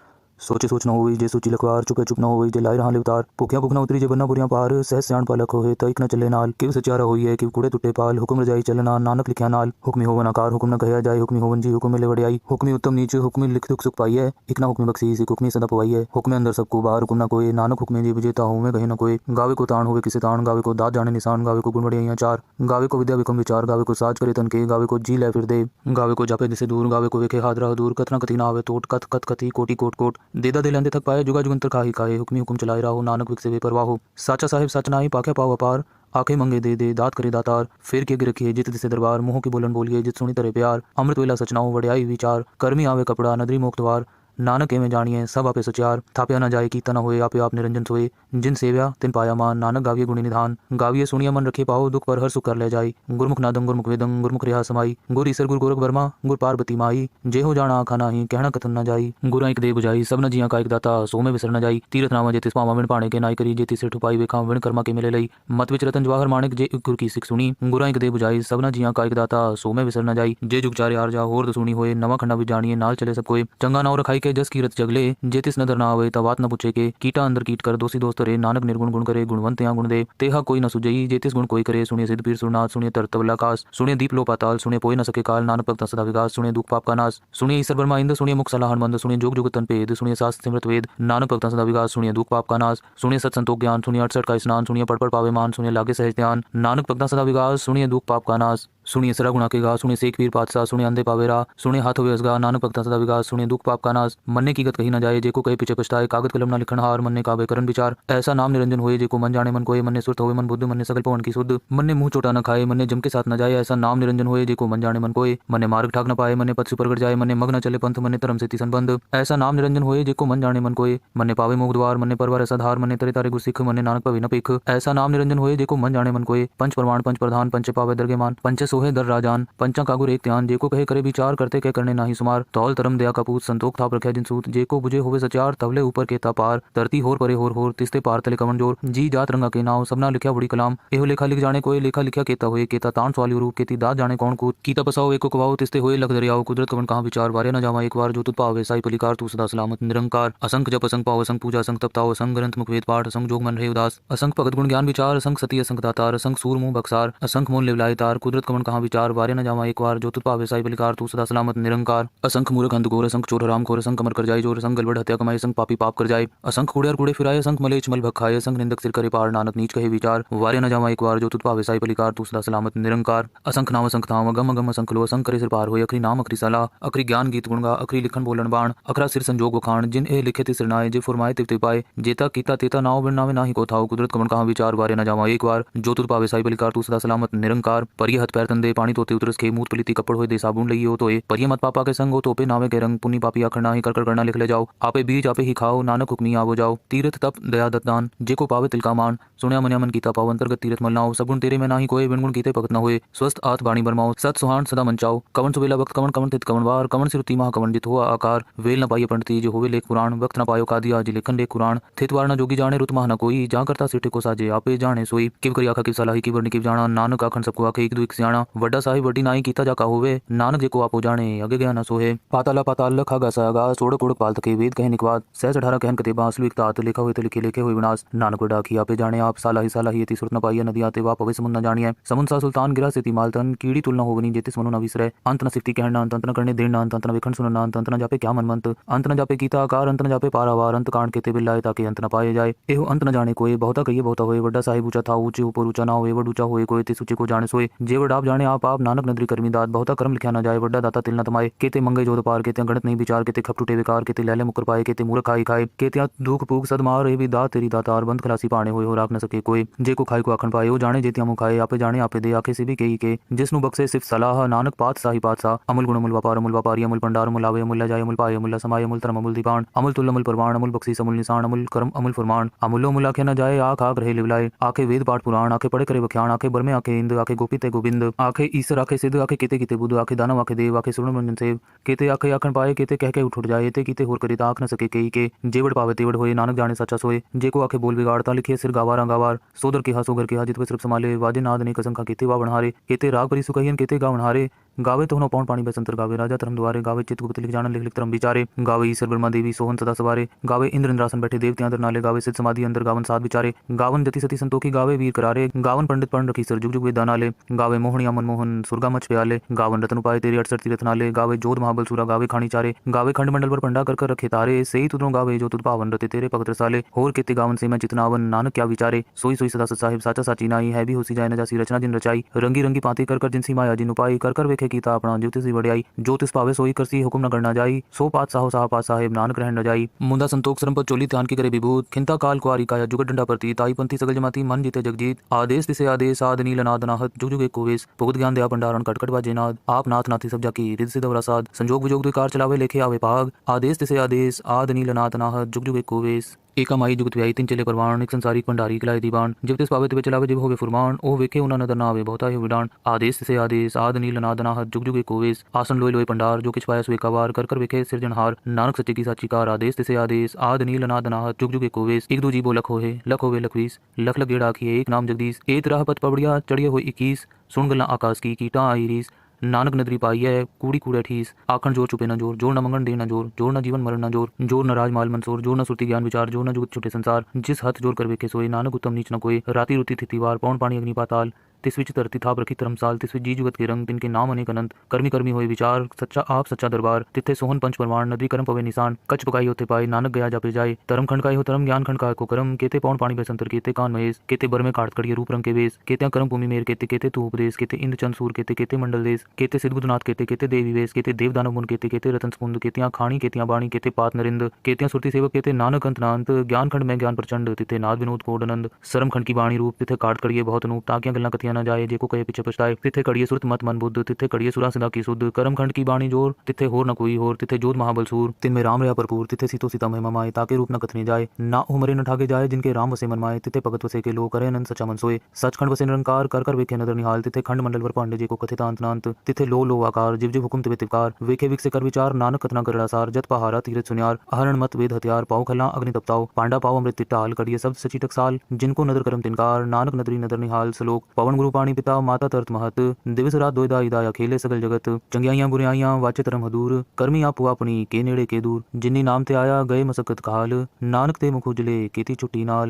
सोचे सोच न होई जे सोची लखवार चुपे चुप न होई जे लाई रहा लिवतार भुखिया भुख न उतरी जे बन्ना बुरियां पार सहस स्याण पालक होए तइक न चले नाल किव सचारा होई है किव कुड़े टुटे पाल हुक्म रजाई चलना नानक लिखिया नाल हुक्मी होवन आकार हुक्म न कहया जाए हुक्मी होवन जी हुक्म मिले वड़ियाई हुक्मी उत्तम नीच हुक्मी लिख दुख सुख पाई है एक ना हुक्मी बख्शी सी हुक्मी सदा पवाई है हुक्मे अंदर सबको बाहर हुक्म न कोई नानक हुक्मे जी विजेता हूँ मैं कहीं न कोई गावे को ताण होवे किसे ताण गावे को दात जाने निशान गावे को गुण वड़ियाइयां चार गावे को विद्या विक्रम विचार गावे को साज करे तन के गावे को जी लै फिर दे गावे को जापे दिसे दूर गावे को वेखे हादरा दूर कथना कथी ना आवे तोट कथ कथ कथी कोटि कोट कोट देदा दे लेंदे तक पाए जुगा जुगंतर खाही खाए हुक्मी हुक्म चलाए राहो नानक विक से बेपरवाह हो साचा साहिब सच नाई पाखे पाओ अपार आंखें मंगे दे दात करे दातार फिर के रखिए जित दिसे दरबार मुंह की बोलन बोलिए जित सुनी तरे प्यार अमृत वेला सचनाओ वड़ियाई विचार कर्मी आवे कपड़ा नदरी मोक्तवार नानक एवं जानिए सब आपे सचार थाप्या न जाए कीता न होए आपे आप निरंजन सोए जिन सेव्या तिन पाया मान नानक गाविये गुणी निधान गाविये सुनिया मन रखे पाओ दुख पर हर सुख कर ले जाई गुरमुख नादम गुरमुख वेदम गुरमुख रिहा समाई गुर ईसर गुर गोरख वर्मा गुर पार्वती माई जे हो जाना आखा नाही कहना कथन न जाई गुरा एक दे बुझाई सब न जिया का एक दाता सो में विसर न जाई तीरथ नामा जेतिस पावा विण पाणे के नाई करी जेति सिर ठुपाई वेखा विण कर्मा के मिले लई मत विच रतन जवाहर माणिक जे गुर की सिख सुनी गुरा एक दे बुझाई सब न जिया का एक दाता सो में विसर न जाई जे जुग चारे आर जा होर सुनी होए नवा खंडा भी जानिए नाल चले सब कोई चंगा नाव रखाई के जस कीरत जगले जेतिस नदर ना आवे ता बात न पूछे के कीटा अंदर कीट कर दोषी दोस्त रे नानक निर्गुण गुण करे गुणवंत या गुण दे तेहा कोई न सुजई जेतिस गुण कोई करे सुनिए सिद्ध पीर सुरनाथ सुनिए तरतवला कास सुनिए दीप लो पाताल सुनिए पोई न सके काल नानक भक्त सदा विकास सुनिए दुख पाप का नाश सुनिए ईश्वर ब्रह्मा इंद्र सुनिए मुख सलाहन मंद सुनिए जोग जुग तन पेद सुनिए शास्त्र सिमरत वेद नानक भक्त सदा विकास सुनिए दुख पाप का नाश सुनिए सत संतोख ज्ञान सुनिए 68 का स्नान सुनिए पढ़ पावे मान सुनिए लागे सहज ध्यान नानक भक्त सदा विकास सुनिए दुख पाप का नाश सुनिए सरा गुणा के गा सुनिए सेक वीर पातशाह सुनिए अंधे पावेरा सुनिए हाथ हुए असगा नानक भक्ता सदा विकास सुनिए दुख पाप का नाश मन्ने की गत कही न जाए जेको कहे पीछे पछताए कागज कलम ना लिखन हार मन्ने कावे करन विचार ऐसा नाम निरंजन होए जेको मन जाने मन कोए मन्ने सुरत होए मन बुद्ध मन्ने सकल पवन की शुद्ध मन्ने मुंह चोटा न खाए मन्ने जम के साथ न जाए ऐसा नाम निरंजन होए जेको मन जाने मन कोए मन्ने मार्ग ठाक न पाए मन्ने पथ सुपर जाए मन्ने मग न चले पंथ मन्ने धर्म से संबंध ऐसा नाम निरंजन होए जेको मन जाने मन कोए मन्ने पावे मोग द्वार मन्ने परवार ऐसा धार मन्ने तरे तारे गुरसिख मन्ने नानक पवे न पेख ऐसा नाम निरंजन होए जेको मन जाने मन कोए पंच प्रमाण पंच प्रधान पंच पावे दरगेमान पंच सोहे दर राजान पंचा कागुर एक ध्यान जेको कहे करे विचार करते कह करने नाही सुमार तौल तरम दया कपूत संतोख थाप रखे जिन सूत जेको बुझे होवे सचार तवले ऊपर के पार धरती होर परे होर तिस्ते पार तले कमन जोर जी जात रंगा के नाव सबना लिखा बड़ी कलाम एहो लेखा लिख जाने कोई लेखा लिखा केता होए केता तान सवाली रूप केती दात जाने कौन कूत कीता पसाओ एको कवाओ तिस्ते होए लग दरियाओ कुदरत कवन कहां विचार वारे न जावा एक बार जो तुत पावे साई पलिकार तू सदा सलामत निरंकार असंख जप असंख पाव असंख पूजा असंख तपताओ असंख ग्रंथ मुख वेद पाठ असंख जोग मन रहे उदास असंख भगत गुण ज्ञान विचार असंख सती असंख दातार असंख सूर मुंह बक्सार असंख मोन लिवलाय तार कुदरत कवन कहाँ विचार वारे न जावा एक बार जो तुत पावे साई बलिकार तू सदा सलामत निरंकार। असंख मूर्ख अंध घोर असंख चोर हराम खोर असंख कमर कर जाए जोर असंख गलबड़ हत्या कमाए असंख पापी पाप कर जाए असंख कूड़े और कूड़े फिराए असंख मलेच मल भखाए असंख निंदक सिर करे पार नानक नीच कहे विचार वारे न जावा एक बार जो तुत पावे साई बलिकार तू सदा सलामत निरंकार। असंख नाम असंख धाम अगम अगम असंख लो असंख करे सिर पार होए अखरी नाम अखरी सलाह अखरी ज्ञान गीत गुणगा अखरी लिखन बोलन बाण अखरा सिर संजोग वखाण जिन ए लिखे ति सिरनाए जे फुरमाए तिव पाए जेता कीता तेता नाव बिन नावे नाही को थाओ कुदरत कमन कहाँ विचार वारे न जावा एक बार जो तुत पावे साई बलिकार तू सदा सलामत निरंकार। परिय हथ पैर तंदे पानी तोते उतरस खे मूत पलीती कपड़ होए दे साबुन लई हो तोए परिय मत पापा के संग हो तोपे नावे के रंग पुनी पापी आखर नाही कर करना लिख ले जाओ आपे बीज आपे ही खाओ नानक हुक्मी आवो जाओ तीर्थ तप दया दत्तान जे को पावे तिलका मान सुण्या मन्या मन कीता पाव अंतर्गत तीर्थ मलनाओ सगुण तेरे में नाही कोई बिन गुण कीते भगत न होए स्वस्थ आत बाणी बरमाओ सत सुहान सदा मनचाओ कवन सुबेला वक्त कवन कवन तित कवन वार कवन सिरुति महा कवन जित हुआ आकार वेल न पाइए पंडिती जो होवे लेख पुराण वक्त न पायो कादिया जी लेखन लेख कुरान थित वार न जोगी जाने रुत महा न कोई जा करता सिटे को साजे आपे जाने सोई किव करी आखा किव सलाही की बरनी किव जाना नानक आखन सबको आखे एक दो एक सियाणा वड्डा साहिब वड्डी नाई कीता जाका होवे नानक जेको आपो जाने अगे गया न सोहे पाताला पाताल लखा गासा गा सोड़क उड़क पाल तके वेद कहे निकवाद सहज 18 कहन कते बांसलु एक तात लिखा हुए तो लिखे लिखे हुए विनाश नानक डाकी आपे जाने आप सालाही ती सुरत न पाइए नदी आते वा पवे समुन न जानिए समुन सा सुल्तान गिरा से मालतन कीड़ी तुलना होवनी जेते मनु न विसरे अंत न सिक्ति कहना अंत न करने देना अंत न विखन सुनना अंत न जापे क्या मनमंत अंत न जापे गीता आकार अंत न जापे पारावार अंत कांड केते बिल्लाए ताकि अंत न पाए जाए एहो अंत न जाने कोई बहुता कहिए बहुता होए वड्डा साहिब ऊंचा था ऊंचे ऊपर ऊंचा ना होए वड ऊंचा होए कोई ते सूचे को जाने सोए जे वड आप जाने आप नानक नदरी कर्मी दात बहुता कर्म लिखा न जाए वड्डा दाता तिल न तमाए केते मंगे जोध पार केते गणत नहीं विचार केते खप टूटे विकार केते लैले मुकर पाए केते मूर्ख खाई खाए केते दुख पूग सदमार रे भी दात तेरी दातार बंद खलासी पाने होए हो राख न सके कोई जे को खाई को आखन पाए हो जाने जेतिया मुँह खाए आपे जाने आपे दे आखे से भी कही के जिसनु बक्से सिर्फ सलाह नानक पात साही पातशाह अमुल गुण अमुल व्यापारी अमुल भंडार अमुल आवे अमुल जाय अमुल पाए अमुल समाय अमुल धर्म अमुल दीपान अमुल तुल अमुल परवान अमुल बख्शीस अमुल निशान अमुल कर्म अमुल फरमान अमुलो मुल आखे न जाए आख आख रहे लिवलाए आखे वेद पाठ पुराण आखे पढ़े करे वख्याण आखे बरमे आखे इंद आखे गोपिते गोविंद आखे ईश्वर आखे सिद्ध आखे केते कीते बुध आखे दानव आखे देव आखे सुरण मंजन सेव केते आखे आखन पाए केते कह के उठ जाए ते कीते होर करे ताख न सके कई के जेवड़ पावे तेवड़ होए नानक जाने सच्चा सोए जे को आखे बोल बिगाड़ता लिखे सिर गावार गावार सोदर के सोगर के जित पे सिर्फ संभाले वाजे नाद ने कसंखा केते वा बनहारे केते राग परि सुकहियन केते गा बनहारे गावे तो पौन पानी बसंतर गावे राजा धर्म द्वारे गावे चित गुप्त लिख जान लिख लिख धर्म विचारे गावे ईश्वर ब्रह्मा देवी सोहन सदा सवारे गावे इंद्र इंद्रासन बैठे देवते अंदर नाले गावे सिद्ध समाधि अंदर गावन साध विचारे गावन जति सती संतोखी गावे वीर करारे गावन पंडित पढ़ रखी सर जुग जुग वेद नाले गावे मोहनिया मनमोहन सुरगा मच प्याले गावन रतन उपाय तेरे 68 तीरथ नाले गावे जोध महाबल सूरा गावे खानी चारे गावे खंड मंडल पर पंडा कर रखे तारे सही तुदों गावे जो तुद पावन रते तेरे पवित्र साले होर केते गावन से मैं चितनावन नानक क्या विचारे सोई सोई सदा साहिब साचा साची नाई है भी होसी जाए न जासी रचना जिन रचाई रंगी रंगी पाती कर जिनसी माया जिन उपाई कर वेखे कीता अपना ज्योतिषी बड़ाई जो तिस पावे सोई करसी हुक्म न करना जाई सो पात साहो साह पात साहेब नानक रहन न जाई मुंदा संतोख सरम पर चोली ध्यान की करे विभूत खिंता काल कुआरी काया जुगत डंडा प्रती ताई पंथी सगल जमाती मन जीते जगजीत आदेश तिसे आदेश आद नील नाद नाहत जुग जुग एक कोवेश भुगत ज्ञान दया भंडारण कटकट बाजे नाद आप नाथ नाथी सब जाकी रिद सिद्ध वरासाद संजोग विजोग दुकार चलावे लेखे आवे भाग आदेश तिसे आदेश आद नील नाद नाहत जुग जुग एक कोवेश एका माई जुगत व्याई तीन चले परवान एक संसारिक भंडारी किलाए दीवान जब तिस पावे तिवे चलावे जिव होवे फुरमान ओ वेखे उना नदर ना आवे बहुता है विडान आदेश से आदेश आद नील नाद नाहत जुग जुग एक कोवेश आसन लोय लोय पंडार जो किछ पाया सुए कवार कर वेखे सिरजनहार नानक सच्चे की साची कार आदेश से आदेश आद नील नाद नाहत जुग जुग एक कोवेश एक दो जीवो लख होवे लखवीस लख लख गेड़ा आखिए एक नाम जगदीश एक राह पत पबड़िया चढ़िए हो 21 सुन गल्ला आकाश की कीटा आई रीस नानक नदरी पाई है कूड़ी कूड़े ठीस आखन जोर चुपे न जोर जोर न मंगन दे न जोर जोर न जीवन मरण न जोर जोर न राज माल मंसूर जोर न सुरती ज्ञान विचार जोर न जुगत छुटे संसार जिस हथ जोर कर वेखे सोए नानक उत्तम नीच न कोई राती रुति थिति वार पौन पानी अग्नि पाताल तिस विच धरती थाप रखी धर्मसाल तिस विच जी जुगत के रंग तिनके नाम अनेक अनंत कर्मी कर्मी होए विचार सच्चा आप सच्चा दरबार तिथे सोहन पंच परवान नदी कर्म पवे निशान कच पकाई होते पाए नानक गया जापे जाए धर्म खंड का हो धर्म ज्ञान खंड का को कर्म केते पौन पानी बसंतर केते कान महेश केते बर में काट कड़िए रूप रंग के वेश केते कर्म भूमि मेर केते केते तू उपदेश केते इंद्र चंद सूर केते केते मंडल देश केते सिद्धबुद्धनाथ केते केते देवी वेश केते देव दानव मुन केते केते रतन स्पुंद केतिया खाणी केतिया बाणी केते पात नरिंद केतिया सुरती सेवक केते नानक अंत नांत ज्ञान खंड में ज्ञान प्रचंड तिथे नाद विनोद कोडनंद शर्म खंड की बाणी रूप तिथे काट कड़िए बहुत नूप ताकिया गल्ला कथिया न जाए जेको कहे पीछे पछताए तिथे कड़िए सुरत मत मन बुद्ध तिथे कड़िए सुरा सदा की शुद्ध कर्म खंड की बाणी जोर तिथे होर न कोई होर तिथे जोध महाबल सूर तिन में राम रया भरपूर तिथे सीतो सीता महिमा माए ताके रूप न कथने जाए ना उमरे न ठाके जाए जिनके राम वसे मन माए तिथे भगत वसे के लो करे नंद सचा मन सोए सचखंड वसे निरंकार कर वेखे नदर निहाल तिथे खंड मंडल पर पांडे जी को कथित अंत तिथे लो आकार जिव जिव हुकुम तिवे तिवकार वेखे विक से कर विचार नानक कथना करड़ा सार जत पहारा तीरथ सुनियार अहरण मत वेद हथियार पाओ खला अग्नि तपताओ पांडा पाओ अमृत तिटाल कड़िए शब्द सची टकसाल जिनको नदर करम तिनकार नानक नदरी नदर निहाल सलोक पवन गुरु पाणी पिता माता तरत महत दिवस रात दोयदा इदा खेले सगल जगत चंगियाइयां बुराइयां वाचे तरम हदूर कर्मी आप अपनी के नेड़े के दूर जिन्नी नाम ते आया गए मसकत काल नानक ते मुख उजले केती छुट्टी नाल।